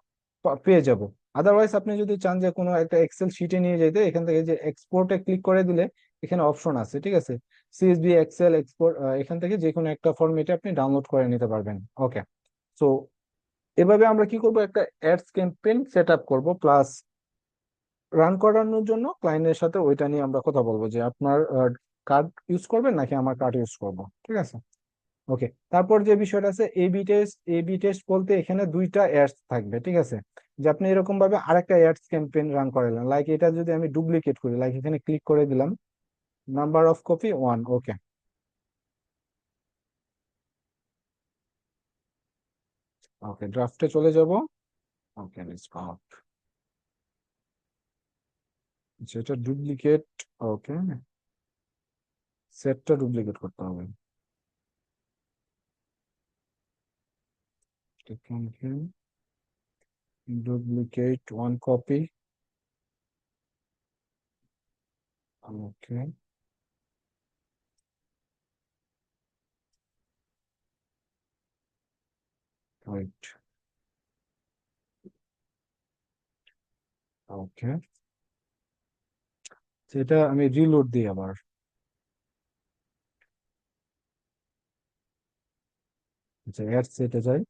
পেয়ে যাব। আদারওয়াইজ আপনি যদি চান যে কোনো একটা এক্সেল শিটে নিয়ে যেতে, এখান থেকে যে এক্সপোর্টে ক্লিক করে দিলে এখানে অপশন আছে, ঠিক আছে, সিএসভি, এক্সেল, এক্সপোর্ট, এখান থেকে যে কোনো একটা ফরম্যাটে আপনি ডাউনলোড করে নিতে পারবেন। ওকে, সো এভাবে আমরা কি করব, একটা অ্যাডস ক্যাম্পেইন সেট আপ করবো, প্লাস রান করানোর জন্য ক্লায়েন্টের সাথে ওইটা নিয়ে আমরা কথা বলবো যে আপনার কার্ড ইউজ করবেন নাকি আমার কার্ড ইউজ করব, ঠিক আছে। ওকে, তারপর যে বিষয়টা আছে এবি টেস্ট। এবি টেস্ট বলতে এখানে দুইটা অ্যাডস থাকবে, ঠিক আছে। যে আপনি এরকম ভাবে আরেকটা অ্যাডস ক্যাম্পেইন রান করালেন, লাইক এটা যদি আমি ডুপ্লিকেট করি, লাইক এখানে ক্লিক করে দিলাম, নাম্বার অফ কপি 1। ওকে, ওকে, ড্রাফটে চলে যাব। ওকে, স্পার্ক, যেটা ডুপ্লিকেট। ওকে, সেটটা ডুপ্লিকেট করতে হবে। Duplicate 1 copy. Okay, right. Okay, সেটা আমি রিলোড দিই আবার। আচ্ছা, অ্যাড সেটে যাই।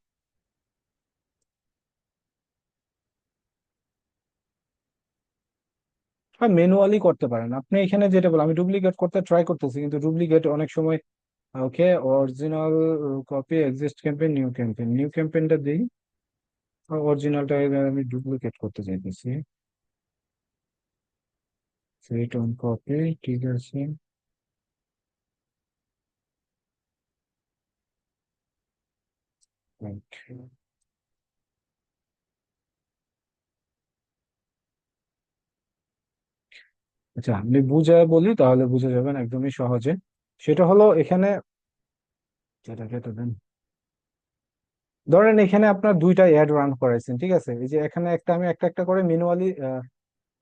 হ্যাঁ, ম্যানুয়ালি করতে পারেন আপনি। এখানে যেটা বল, আমি ডুপ্লিকেট করতে ট্রাই করতেছি, কিন্তু ডুপ্লিকেট অনেক সময়। Okay, original copy, exist campaign, new campaign, new ক্যাম্পেইনটা দিই। অরিজিনালটা আমি ডুপ্লিকেট করতে চাইতেছি। সেট অন কপি, ঠিক আছে। Right. আচ্ছা, আমি বুঝায় বলি তাহলে বুঝে যাবেন একদমই সহজে। সেটা হলো এখানে, যেটা কেটে দেন। ধরেন এখানে আপনার দুইটা অ্যাড রান করাইছেন, ঠিক আছে। এই যে এখানে একটা আমি একটা একটা করে ম্যানুয়ালি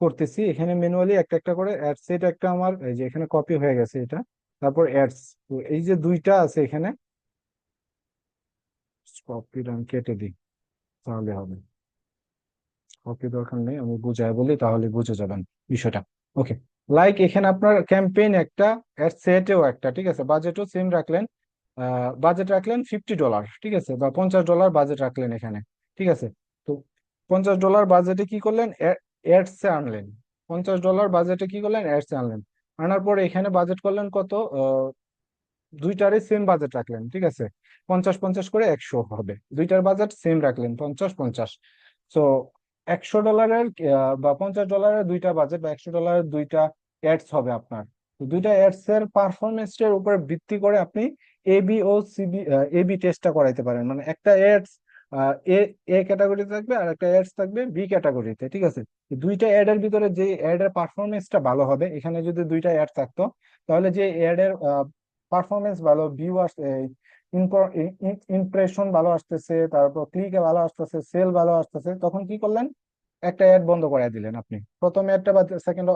করতেছি, এখানে ম্যানুয়ালি একটা একটা করে অ্যাড সেট একটা আমার, এই যে এখানে কপি হয়ে গেছে এটা। তারপর অ্যাডস, তো এই যে দুইটা আছে এখানে, কপি আমি কেটে দিই তাহলে হবে। কপি দরকার নেই, আমি বুঝাই বলি তাহলে বুঝে যাবেন বিষয়টা। ওকে, লাইক এখানে আপনার ক্যাম্পেইন একটা, অ্যাড সেটেও একটা, ঠিক আছে, বাজেটও সেম রাখলেন। বাজেট রাখলেন $50, ঠিক আছে, বা $50 বাজেট রাখলেন এখানে, ঠিক আছে। তো $50 বাজেটে কি করলেন, অ্যাডসে আনলেন। $50 বাজেটে কি করলেন, অ্যাডসে আনলেন। আনার পরে এখানে বাজেট করলেন কত, দুইটারই সেম বাজেট রাখলেন, ঠিক আছে। 50 50 করে 100 হবে, দুইটার বাজেট সেম রাখলেন, 50 50। তো $100 বা $50 দুইটা বাজেট, বা $100 দুইটা অ্যাডস হবে আপনার। তো দুইটা অ্যাডস এর পারফরমেন্সের উপর ভিত্তি করে আপনি এবি ও সিবি, এবি টেস্টটা করাইতে পারেন। মানে একটা অ্যাডস এ এ ক্যাটাগরিতে থাকবে, আর একটা অ্যাডস থাকবে বি ক্যাটাগরিতে, ঠিক আছে। এই দুইটা অ্যাড এর ভিতরে যে অ্যাড এর পারফরমেন্সটা ভালো হবে, এখানে যদি দুইটা অ্যাড থাকতো, তাহলে যে অ্যাড এর পারফরমেন্স ভালো, ভিউয়ার্স ইমপ্রেশন ভালো আসতেছে, তারপর ক্লিকে ভালো আসতেছে, সেল ভালো আসতেছে, তখন কি করলেন, একটা অ্যাড বন্ধ করে দিলেন আপনি, প্রথম অ্যাডটা বা সেকেন্ড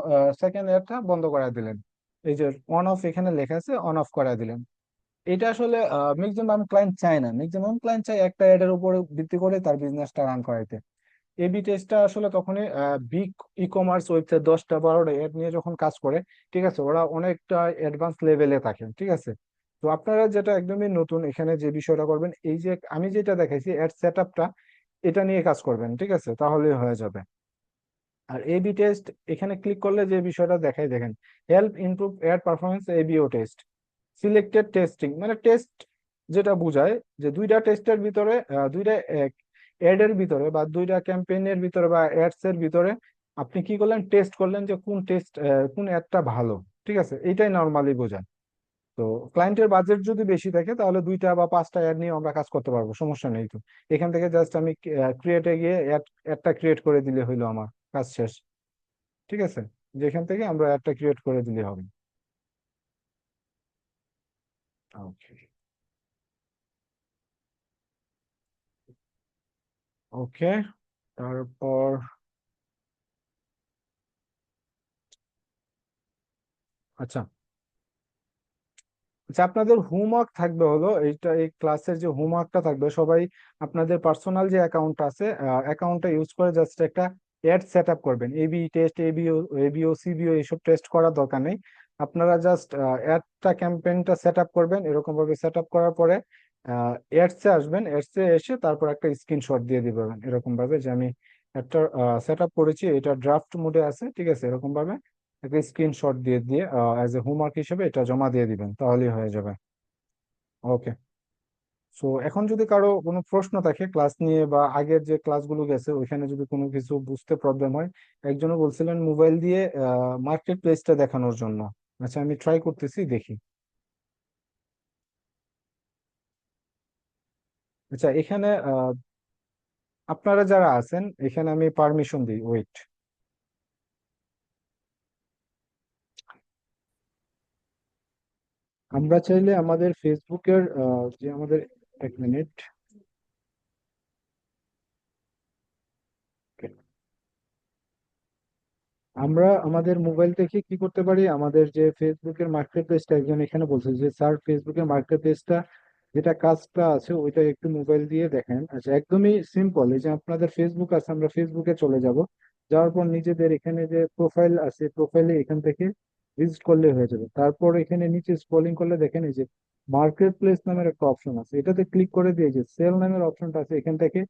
সেকেন্ড অ্যাডটা বন্ধ করে দিলেন। এই যে অন অফ এখানে লেখা আছে, অন অফ করে দিলেন। এটা আসলে ম্যাক্সিমাম ক্লায়েন্ট চায় না, ম্যাক্সিমাম ক্লায়েন্ট চায় একটা অ্যাডের উপর ভিত্তি করে তার বিজনেসটা রান করাইতে। এবি টেস্টটা আসলে তখনই বিগ ই কমার্স ওয়েবসাইট 10টা 12টা অ্যাড নিয়ে যখন কাজ করে, ঠিক আছে, ওরা অনেকটা অ্যাডভান্স লেভেলে থাকে, ঠিক আছে। তো আপনারা যেটা একদমই নতুন এখানে যে বিষয়টা করবেন, এই যে আমি যেটা দেখাইছি অ্যাড সেট আপটা, এটা নিয়ে কাজ করবেন, ঠিক আছে, তাহলেই হয়ে যাবে। আর এবি টেস্ট এখানে ক্লিক করলে যে বিষয়টা দেখাই, দেখেন, help improve air performance ABO test, selected testing, মানে টেস্ট যেটা বোঝায় যে দুইটা টেস্টের ভিতরে দুইটা অ্যাড এর ভিতরে বা দুইটা ক্যাম্পেইনের ভিতরে বা অ্যাডস এর ভিতরে আপনি কি করলেন, টেস্ট করলেন যে কোন টেস্ট কোন অ্যাডটা ভালো, ঠিক আছে, এইটাই নর্মালি বোঝায়। তো ক্লায়েন্টের বাজেট যদি বেশি থাকে তাহলে 2টা বা 5টা অ্যাড নিয়ে আমরা কাজ করতে পারবো, সমস্যা নেই। তো এখান থেকে জাস্ট আমি ক্রিয়েটে গিয়ে অ্যাডটা ক্রিয়েট করে দিলে হইলো, আমার কাজ শেষ, ঠিক আছে। যেখান থেকে আমরা অ্যাডটা ক্রিয়েট করে দিলে হবে। ওকে, ওকে, তারপর আচ্ছা, আচ্ছা, আপনাদের হোমওয়ার্ক থাকবে হলো এইটা, এই ক্লাসের যে হোমওয়ার্কটা থাকবে, সবাই আপনাদের পার্সোনাল যে অ্যাকাউন্ট আছে অ্যাকাউন্টটা ইউজ করে জাস্ট একটা অ্যাড সেট আপ করবেন। এবি টেস্ট, এবিও সিবিও এইসব টেস্ট করার দরকার নেই। আপনারা জাস্ট অ্যাডটা ক্যাম্পেইনটা সেট আপ করবেন, এরকম ভাবে সেট আপ করার পরে এডসে আসবেন, এডসে এসে তারপর একটা স্ক্রিনশট দিয়ে দিবেন এরকম ভাবে যে আমি একটা সেট আপ করেছি, এটা ড্রাফট মোডে আছে, ঠিক আছে, এরকম ভাবে একটা স্ক্রিনশট দিয়ে দিয়ে অ্যাজ এ হোমওয়ার্ক হিসেবে এটা জমা দিয়ে দিবেন, তাহলেই হয়ে যাবে। ওকে। সো এখন যদি কারো কোনো প্রশ্ন থাকে ক্লাস নিয়ে বা আগের যে ক্লাসগুলো গেছে ওইখানে যদি কোনো কিছু বুঝতে প্রবলেম হয়, একজনও বলছিলেন মোবাইল দিয়ে মার্কেট প্লেসটা দেখানোর জন্য। আচ্ছা, আমি ট্রাই করতেছি, দেখি। আচ্ছা, এখানে আপনারা যারা আছেন এখানে আমি পারমিশন দিই, ওয়েট। আমরা চাইলে আমাদের ফেসবুকের যে আমাদের, 1 মিনিট, আমরা আমাদের মোবাইল থেকে কি করতে পারি, আমাদের যে ফেসবুকের মার্কেট প্লেসটা, একজন এখানে বলছে যে স্যার ফেসবুকের মার্কেট প্লেসটা যেটা কাজটা আছে ওইটা একটু মোবাইল দিয়ে দেখেন। আচ্ছা, একদমই সিম্পল, এই যে আপনাদের ফেসবুক আছে, আমরা ফেসবুকে চলে যাব, যাওয়ার পর নিজেদের এখানে যে প্রোফাইল আছে প্রোফাইলে এখান থেকে ভিজিট করলে হয়ে যাবে। তারপর এখানে নিচে স্ক্রলিং করলে দেখেন এই যে মার্কেট প্লেস নামের একটা অপশন আছে, এটাতে ক্লিক করে দিয়ে যে সেল নামের অপশনটা আছে এখান থেকে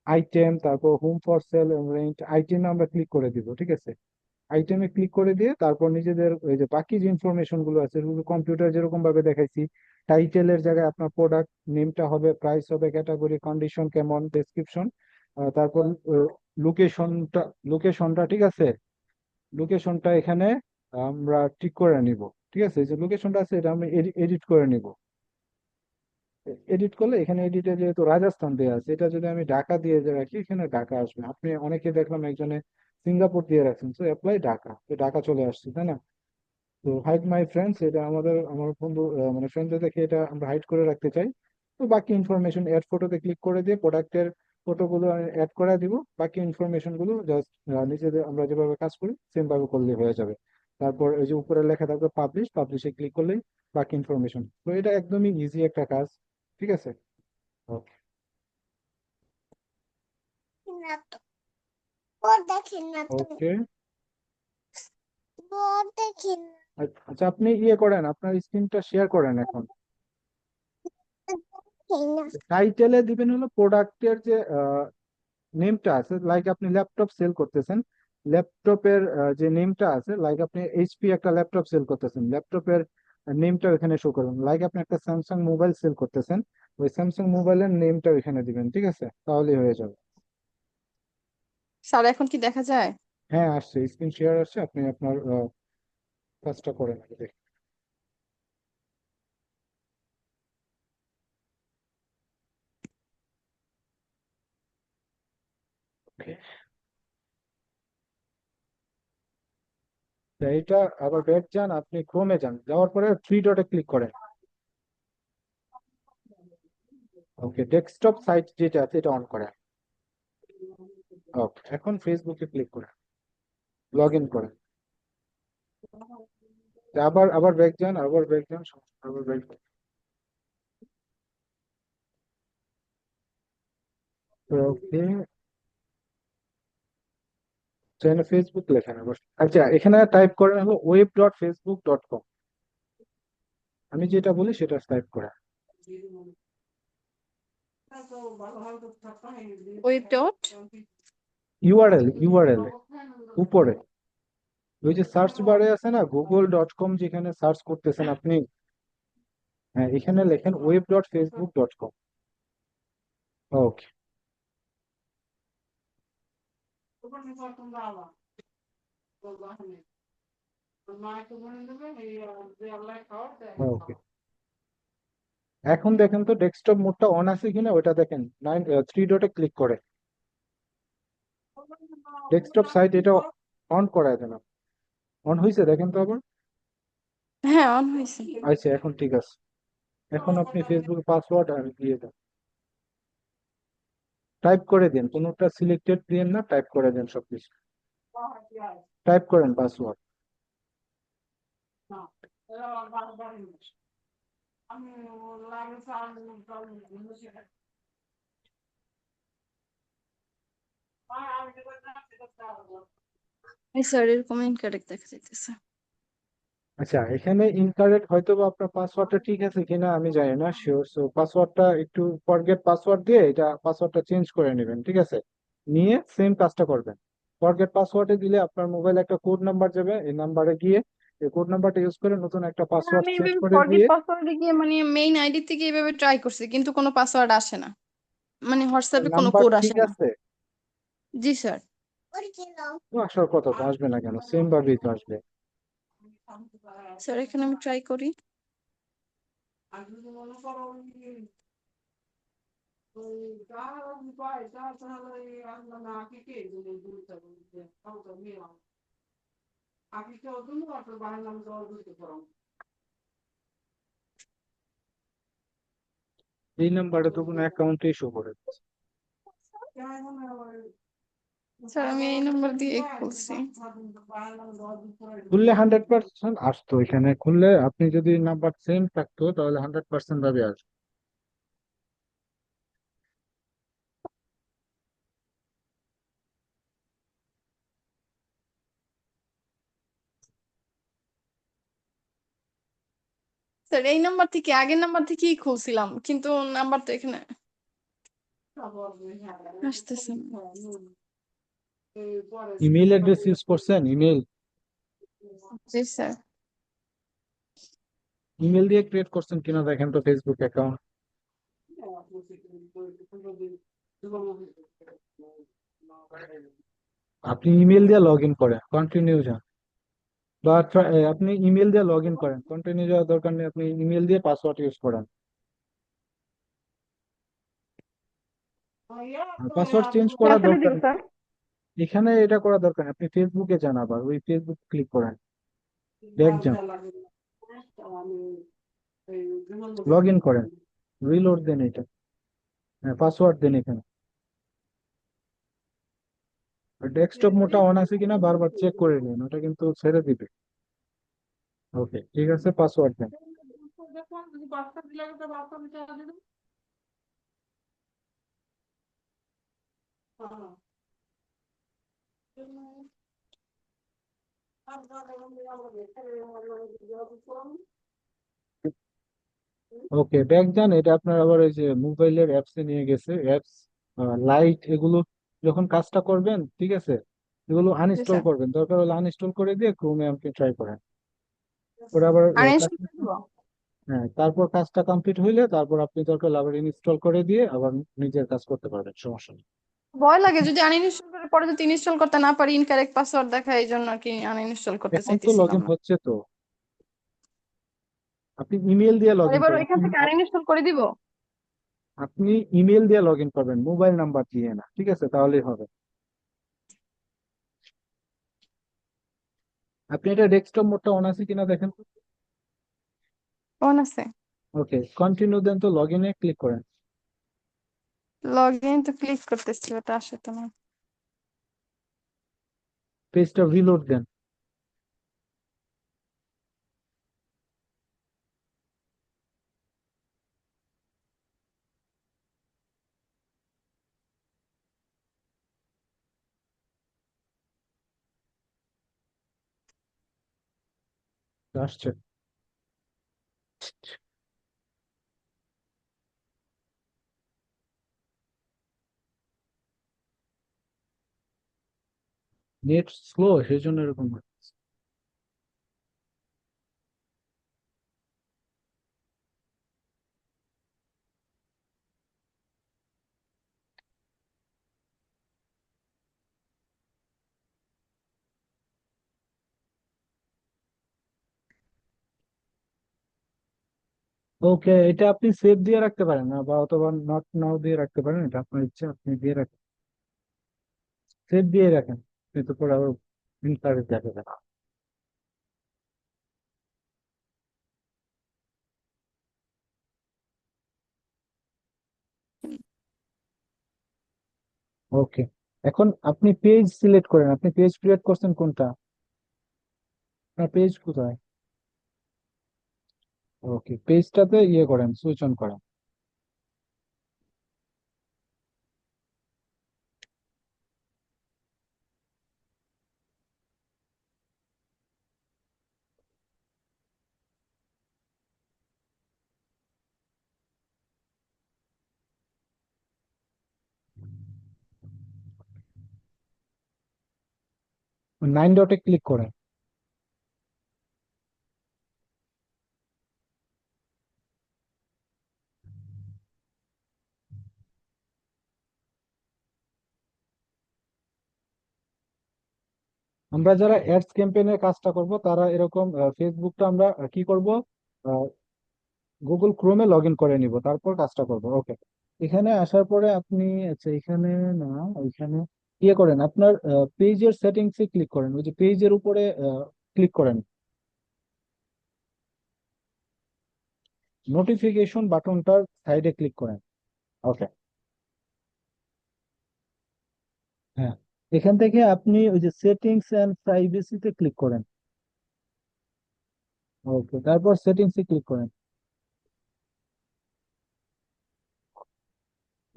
আইটেম, তারপর হোম ফর সেল, রেন্ট, আইটেমে আমরা ক্লিক করে দিব, ঠিক আছে। আইটেমে ক্লিক করে দিয়ে তারপর নিজেদের ওই যে বাকি যে ইনফরমেশন গুলো আছে কম্পিউটার যেরকম ভাবে দেখাইছি, টাইটেলের জায়গায় আপনার প্রোডাক্ট নেমটা হবে, প্রাইস হবে, ক্যাটাগরি, কন্ডিশন কেমন, ডেসক্রিপশন, তারপর লোকেশনটা, লোকেশনটা ঠিক আছে, লোকেশনটা এখানে আমরা ঠিক করে নিব, ঠিক আছে। এই যে লোকেশনটা আছে এটা আমি এডিট করে নিব। এডিট করলে এখানে এডিটে যেহেতু রাজস্থান দেওয়া আছে, এটা যদি আমি ঢাকা দিয়ে যে রাখি এখানে ঢাকা আসবে। আপনি অনেকে দেখলাম একজনে সিঙ্গাপুর দিয়ে রাখছেন, তো অ্যাপ্লাই ঢাকা, তো ঢাকা চলে আসছে, তাই না? তো হাইড মাই ফ্রেন্ডস, এটা আমার বন্ধু মানে ফ্রেন্ডদের দেখে এটা আমরা হাইড করে রাখতে চাই। তো বাকি ইনফরমেশন অ্যাড ফটোতে ক্লিক করে দিয়ে প্রোডাক্টের ফটোগুলো অ্যাড করে দিব, বাকি ইনফরমেশন গুলো জাস্ট নিজেদের আমরা যেভাবে কাজ করি সেম ভাবে করলে হয়ে যাবে। তারপর এই যে উপরে লেখা থাকবে পাবলিশ, পাবলিশে ক্লিক করলেই বাকি ইনফরমেশন। তো এটা একদমই ইজি একটা কাজ, ঠিক আছে। ওকে, না তো, পর দেখেন না তো, ওকে। পর দেখেন আচ্ছা, আপনি ইয়ে করেন, আপনার স্ক্রিনটা শেয়ার করেন এখন। না। টাইটেলে দিবেন হলো প্রোডাক্টের যে নেমটা আছে, লাইক আপনি ল্যাপটপ সেল করতেছেন, ল্যাপটপের যে নেমটা আছে, লাইক আপনি এইচপি একটা ল্যাপটপ সেল করতেছেন, ল্যাপটপের নেমটা এখানে শো করবেন। লাইক আপনি একটা স্যামসাং মোবাইল সেল করতেছেন, ওই স্যামসাং মোবাইলের নেমটা এখানে দিবেন, ঠিক আছে, তাহলেই হয়ে যাবে। স্যার এখন কি দেখা যায়? হ্যাঁ, আসছে, স্ক্রিন শেয়ার আসছে, আপনি আপনার কাজটা করেন আগে দেখি। Okay. তা এইটা আবার ব্যাক যান, আপনি ক্রোমে যান, যাওয়ার পরে 3 ডটে ক্লিক করেন। ওকে, ডেস্কটপ সাইট যেটা আছে এটা অন করেন। ওকে, এখন ফেসবুকে ক্লিক করেন, লগ ইন করেন। আবার আবার ব্যাক যান, আবার ব্যাক যান, আবার ব্যাক যান। ওকে, এখানে ফেসবুক লেখেন আবার। আচ্ছা, এখানে টাইপ করেন হলো web.facebook.com। আমি যেটা বলি সেটা টাইপ করে। ওয়েব ডট ইউআরএল উপরে ওই যে সার্চ বারে আছে না google.com, যেখানে সার্চ করতেছেন আপনি, হ্যাঁ এখানে লেখেন web.facebook.com। ওকে, ওকে। এখন দেখেন তো ডেস্কটপ মোডটা অন আছে কিনা, ওটা দেখেন 3 ডটে ক্লিক করে ডেস্কটপ সাইট এটা অন করায় দেন। অন হয়েছে দেখেন তো আবার। হ্যাঁ অন হয়েছে। আচ্ছা, এখন ঠিক আছে। এখন আপনি ফেসবুক পাসওয়ার্ড আর দিয়ে দেন, টাইপ করে দেন, কোনোটা সিলেক্টেড দিন না, টাইপ করে দেন সবকিছু, টাইপ করেন পাসওয়ার্ড। এই স্যার এরকম ইনকারেক্ট দেখা যাইতেছে। আচ্ছা, এখানে ইনকারেক্ট হয়তো বা আপনার পাসওয়ার্ডটা ঠিক আছে কিনা আমি জানি না শিওর, সো পাসওয়ার্ডটা একটু ফরগেট পাসওয়ার্ড দিয়ে এটা পাসওয়ার্ডটা চেঞ্জ করে নেবেন, ঠিক আছে? নিয়ে সেম কাজটা করবেন। ফরগেট পাসওয়ার্ডে দিলে আপনার মোবাইলে একটা কোড নাম্বার যাবে, এই নাম্বারে গিয়ে এই কোড নাম্বারটা ইউজ করে নতুন একটা না পাসওয়ার্ড আমি সেট এভাবে করে ফরগেট দিয়ে। পাসওয়ার্ডে গিয়ে মানে মেইন আইডি থেকে এভাবে ট্রাই করছি কিন্তু কোনো পাসওয়ার্ড আসে না, মানে হোয়াটসঅ্যাপে কোনো নাম্বার কোড ঠিক আসে না। আছে? জি স্যার। অরিজিনাল। তো আসার কথা, তো আসবে না কেন? সেম ভাবেই তো আসবে। স্যার এখানে আমি ট্রাই করি। এই নাম্বারে তো কোনো অ্যাকাউন্টে শো করে। স্যার আমি এই নাম্বার দিয়ে খুলছি। খুললে 100% আসতো, এখানে খুললে আপনি যদি নাম্বার সেম থাকতো তাহলে 100% ভাবে আসবে। স্যার এই নাম্বার থেকে আগের নাম্বার থেকেই খুলছিলাম কিন্তু নাম্বার তো এখানে আসতেছে না। ইমেল অ্যাড্রেস ইউজ করছেন? ইমেল, জি স্যার। ইমেল দিয়ে ক্রিয়েট করছেন কিনা দেখেন তো ফেসবুক অ্যাকাউন্ট। আপনি ইমেল দিয়ে লগ ইন করেন, কন্টিনিউ যান, বা আপনি ইমেল দিয়ে লগ ইন করেন, কন্টিনিউ যাওয়ার দরকার নেই, আপনি ইমেল দিয়ে পাসওয়ার্ড ইউজ করেন। আর পাসওয়ার্ড চেঞ্জ করার আসলে দরকার দিব নেই। স্যার। এখানে এটা করার দরকার নেই, আপনি ফেসবুকে যান, আবার ওই ফেসবুক ক্লিক করেন, ব্যাক যান, লগ ইন করেন, রিলোড দেন এটা, হ্যাঁ পাসওয়ার্ড দেন এখানে। ডেস্কটপ মোডটা অন আছে কিনা বারবার চেক করে নিন, ওটা কিন্তু ছেড়ে দিবে। ওকে, ঠিক আছে, পাসওয়ার্ড দেন। ওকে, ব্যাক যান, এটা আপনার আবার ওই যে মোবাইলের অ্যাপসে নিয়ে গেছে, অ্যাপস লাইট এগুলো যখন কাজটা করবেন, ঠিক আছে, এগুলো জি আনইনস্টল স্যার। করবেন, দরকার হলে আনইনস্টল করে দিয়ে ক্রোমে আপনি ট্রাই করেন। ওরা আবার আর ইনস্টল করে দিব। হ্যাঁ, তারপর কাজটা কমপ্লিট হইলে তারপর আপনি দরকার হলে আবার ইনস্টল করে দিয়ে আবার নিজের কাজ করতে পারবেন, সমস্যা নেই। ভয় লাগে যদি আনইনস্টল করে পরে যদি ইনস্টল করতে না পারি ইনকারেক্ট পাসওয়ার্ড দেখায় এই জন্য আর কি আনইনস্টল করতে এখন তো লগ চাইতেছিলাম ইন না। হচ্ছে তো, আপনি ইমেল দিয়ে লগ আর ইন এবার করেন। এখান থেকে আনইনস্টল করে দিব। আপনি ইমেল দিয়ে লগ ইন করবেন, মোবাইল নাম্বার দিয়ে না, ঠিক আছে, তাহলেই হবে। আপনি এটা ডেস্কটপ মোডটা অন আছে কিনা দেখেন। অন আছে। ওকে, কন্টিনিউ দেন, তো লগ ইনে ক্লিক করেন, লগ ইন তো ক্লিক করতেছি ওটা আসে তো না। পেজটা রিলোড দেন। আসছে। নেট স্লো সেই জন্য এরকম হয়। ওকে, এটা আপনি সেভ দিয়ে রাখতে পারেন না, বা অথবা নট নাও দিয়ে রাখতে পারেন, এটা আপনার ইচ্ছা, আপনি দিয়ে রাখেন, সেভ দিয়ে রাখেন, কিন্তু পরে আবার ইনকারেক্ট দেখাবে। ওকে, এখন আপনি পেজ সিলেক্ট করেন, আপনি পেজ ক্রিয়েট করছেন কোনটা, আপনার পেজ কোথায়? ওকে, পেজটাতে ইয়ে করেন, সুইচ অন করেন। নাইন ডটে ক্লিক করেন। আমরা যারা অ্যাডস ক্যাম্পেইনের কাজটা করব তারা এরকম ফেসবুকটা আমরা কি করব, গুগল ক্রোমে লগ ইন করে নিব, তারপর কাজটা করব। ওকে, এখানে আসার পরে আপনি, আচ্ছা এখানে না, ওইখানে ইয়ে করেন, আপনার পেজের সেটিংসে ক্লিক করেন, ওই যে পেজের উপরে ক্লিক করেন, নোটিফিকেশন বাটনটার সাইডে ক্লিক করেন। ওকে, হ্যাঁ, এখান থেকে আপনি ওই যে সেটিংস এন্ড প্রাইভেসিতে ক্লিক করেন। ওকে, তারপর সেটিংসে ক্লিক করেন।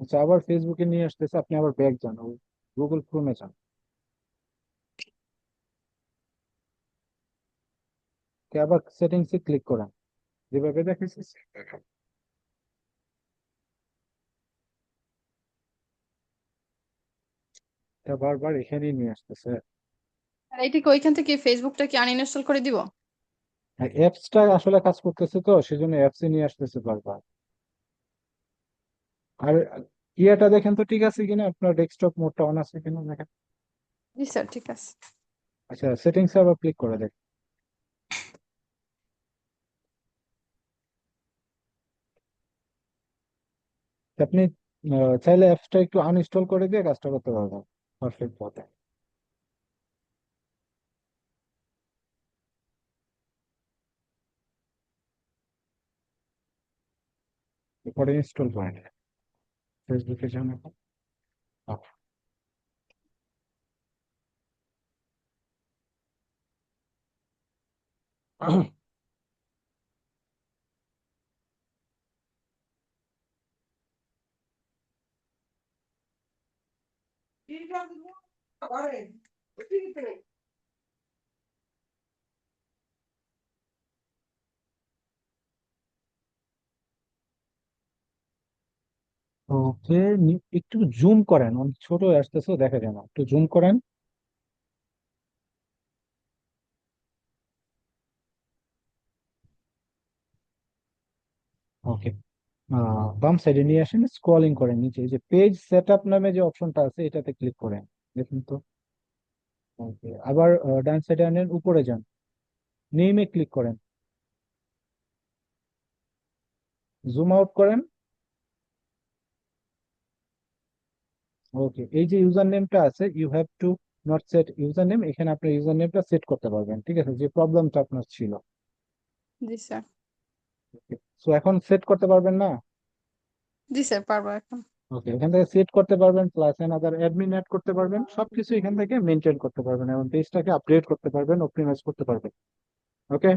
আচ্ছা, আবার ফেসবুকে নিয়ে আসতেছে, আপনি আবার ব্যাক যান, গুগল ক্রোমে যান। আবার সেটিংসে ক্লিক করেন, যেভাবে দেখেছি। এটা বারবার এখানেই নিয়ে আসতেছে। আর এইটা কি ওইখান থেকে ফেসবুকটা কি আনইনস্টল করে দিব? অ্যাপসটা আসলে কাজ করতেছে তো সেজন্য অ্যাপসে নিয়ে আসতেছে বারবার। আর ইয়েটা দেখেন তো ঠিক আছে কিনা, আপনার ডেস্কটপ মোডটা অন আছে কিনা দেখেন। জি স্যার, ঠিক আছে। আচ্ছা, সেটিংসে আবার ক্লিক করে দেখেন। আপনি চাইলে অ্যাপসটা একটু আনইনস্টল করে দিয়ে কাজটা করতে পারবেন পারফেক্ট পথে। পরে ইনস্টল করে নেন, ফেসবুকে যান এখন। ওকে, একটু জুম করেন, অনেক ছোট আসতেছে, দেখা যায় না, একটু জুম করেন। ওকে, বাম সাইডে নিয়ে আসেন, স্ক্রলিং করেন নিচে, এই যে পেজ সেটআপ নামে যে অপশনটা আছে এটাতে ক্লিক করেন, দেখুন তো। ওকে, আবার ডান সাইডে আনেন, উপরে যান, নেমে ক্লিক করেন, জুম আউট করেন। ওকে, এই যে ইউজার নেমটা আছে, you have to not set user name, এখানে আপনি ইউজার নেমটা সেট করতে পারবেন, ঠিক আছে, যে প্রবলেমটা আপনার ছিল। জি স্যার। সো এখন সেট করতে পারবেন না? জি স্যার, পারবো এখন। ওকে, এখান থেকে সেট করতে পারবেন, প্লাস আদার অ্যাডমিন অ্যাড করতে পারবেন, সবকিছু এখান থেকে মেনটেন করতে পারবেন এবং পেজটাকে আপডেট করতে পারবেন, অপটিমাইজ করতে পারবেন। ওকে,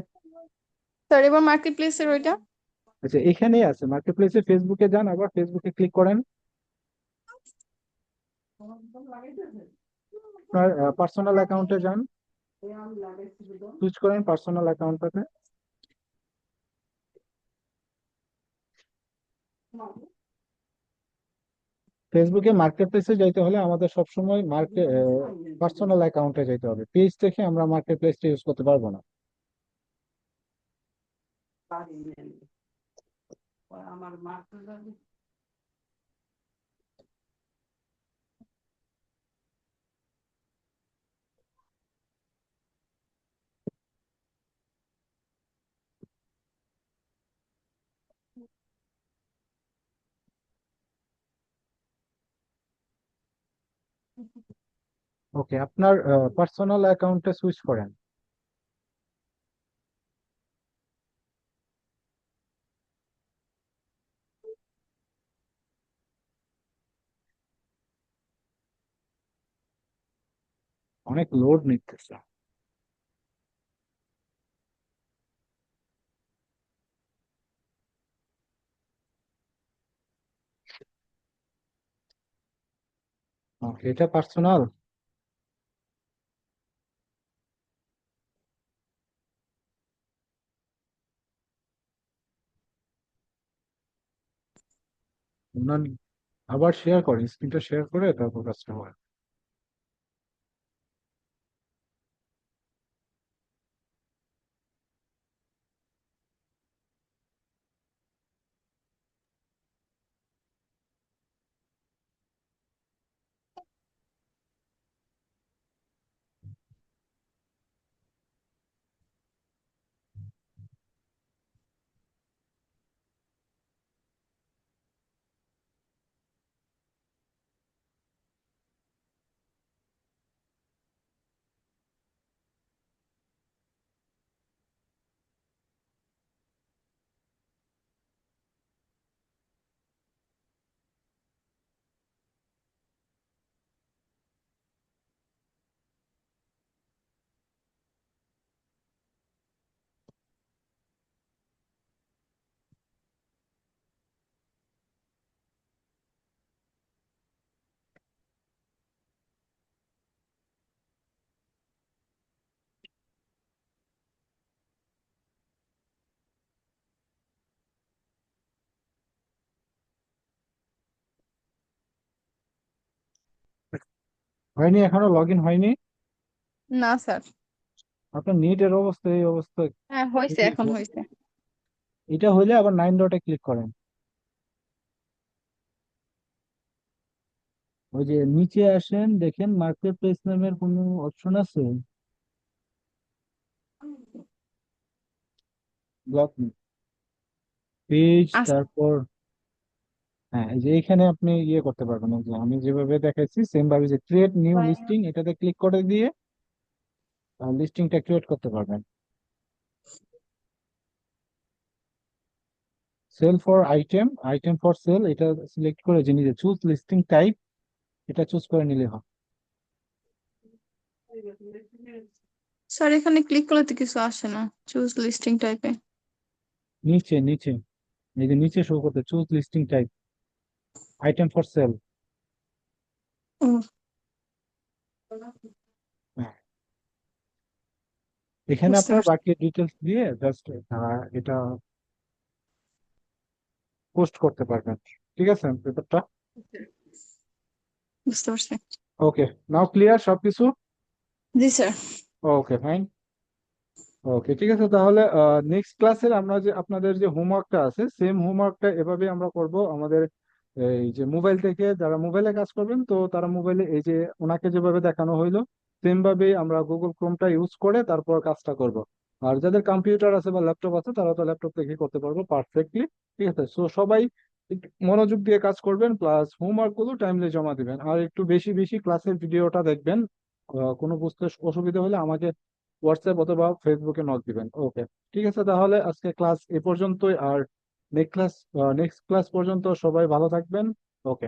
স্যার এবার মার্কেট প্লেসের ওইটা। আচ্ছা এখানেই আছে মার্কেট প্লেসে, ফেসবুকে যান, আবার ফেসবুকে ক্লিক করেন, আপনার পার্সোনাল অ্যাকাউন্টে যান, সুইচ করেন পার্সোনাল অ্যাকাউন্টটাতে। ফেসবুকে মার্কেট প্লেসে যাইতে হলে আমাদের সবসময় পার্সোনাল অ্যাকাউন্টে যেতে হবে। পেজ থেকে আমরা মার্কেট প্লেসটা ইউজ করতে পারবো না। ওকে, আপনার পার্সোনাল অ্যাকাউন্টে সুইচ করেন। অনেক লোড নিতেছে। এটা পার্সোনাল। আবার শেয়ার করেন, স্ক্রিনটা শেয়ার করে তারপর কাজটা হয়। হয়নি, এখনো লগ ইন হয়নি। না স্যার। আপনার নেটের অবস্থা এই অবস্থা। হ্যাঁ হয়েছে, এখন হয়েছে। এটা হইলে আবার 9 ডটে ক্লিক করেন। ওই যে নিচে আসেন, দেখেন মার্কেট প্লেস নামের কোনো অপশন আছে? ব্লক পেজ, আস- তারপর হ্যাঁ, এই যে এখানে আপনি ইয়ে করতে পারবেন। এই যে আমি যেভাবে দেখাচ্ছি সেম ভাবে, যে ক্রিয়েট নিউ লিস্টিং, এটাতে ক্লিক করে দিয়ে লিস্টিংটা ক্রিয়েট করতে পারবেন। Sale for item, item for sale, এটা সিলেক্ট করে যে নিজে চুজ লিস্টিং টাইপ, এটা চুজ করে নিলে হয়। স্যার এখানে ক্লিক করলে তো কিছু আসে না, চুজ লিস্টিং টাইপে। নিচে নিচে, এই যে নিচে শো করতে choose listing type, item for sale. ও এখানে বুঝতে আপনার পারছি। বাকি ডিটেলস দিয়ে জাস্ট এটা পোস্ট করতে পারবেন। ঠিক আছে পেপারটা? বুঝতে পারছি। ওকে, নাও ক্লিয়ার সবকিছু? জি স্যার। Okay fine. ওকে ঠিক আছে, তাহলে নেক্সট ক্লাসের আমরা যে আপনাদের যে হোমওয়ার্কটা আছে, সেম হোমওয়ার্কটা এভাবে আমরা করব আমাদের। এই যে মোবাইল থেকে যারা মোবাইলে কাজ করবেন, তো তারা মোবাইলে এই যে ওনাকে যেভাবে দেখানো হইলো সেম ভাবেই আমরা গুগল ক্রোমটা ইউজ করে তারপর কাজটা করব। আর যাদের কম্পিউটার আছে বা ল্যাপটপ আছে তারা তো ল্যাপটপ থেকে করতে পারবো পারফেক্টলি। ঠিক আছে, সো সবাই একটু মনোযোগ দিয়ে কাজ করবেন, প্লাস হোমওয়ার্ক গুলো টাইমলি জমা দিবেন, আর একটু বেশি বেশি ক্লাসের ভিডিওটা দেখবেন। কোনো বুঝতে অসুবিধা হলে আমাকে হোয়াটসঅ্যাপ অথবা ফেসবুকে নক দিবেন। ওকে ঠিক আছে, তাহলে আজকে ক্লাস এ পর্যন্তই। আর নেক্সট ক্লাস পর্যন্ত সবাই ভালো থাকবেন। ওকে।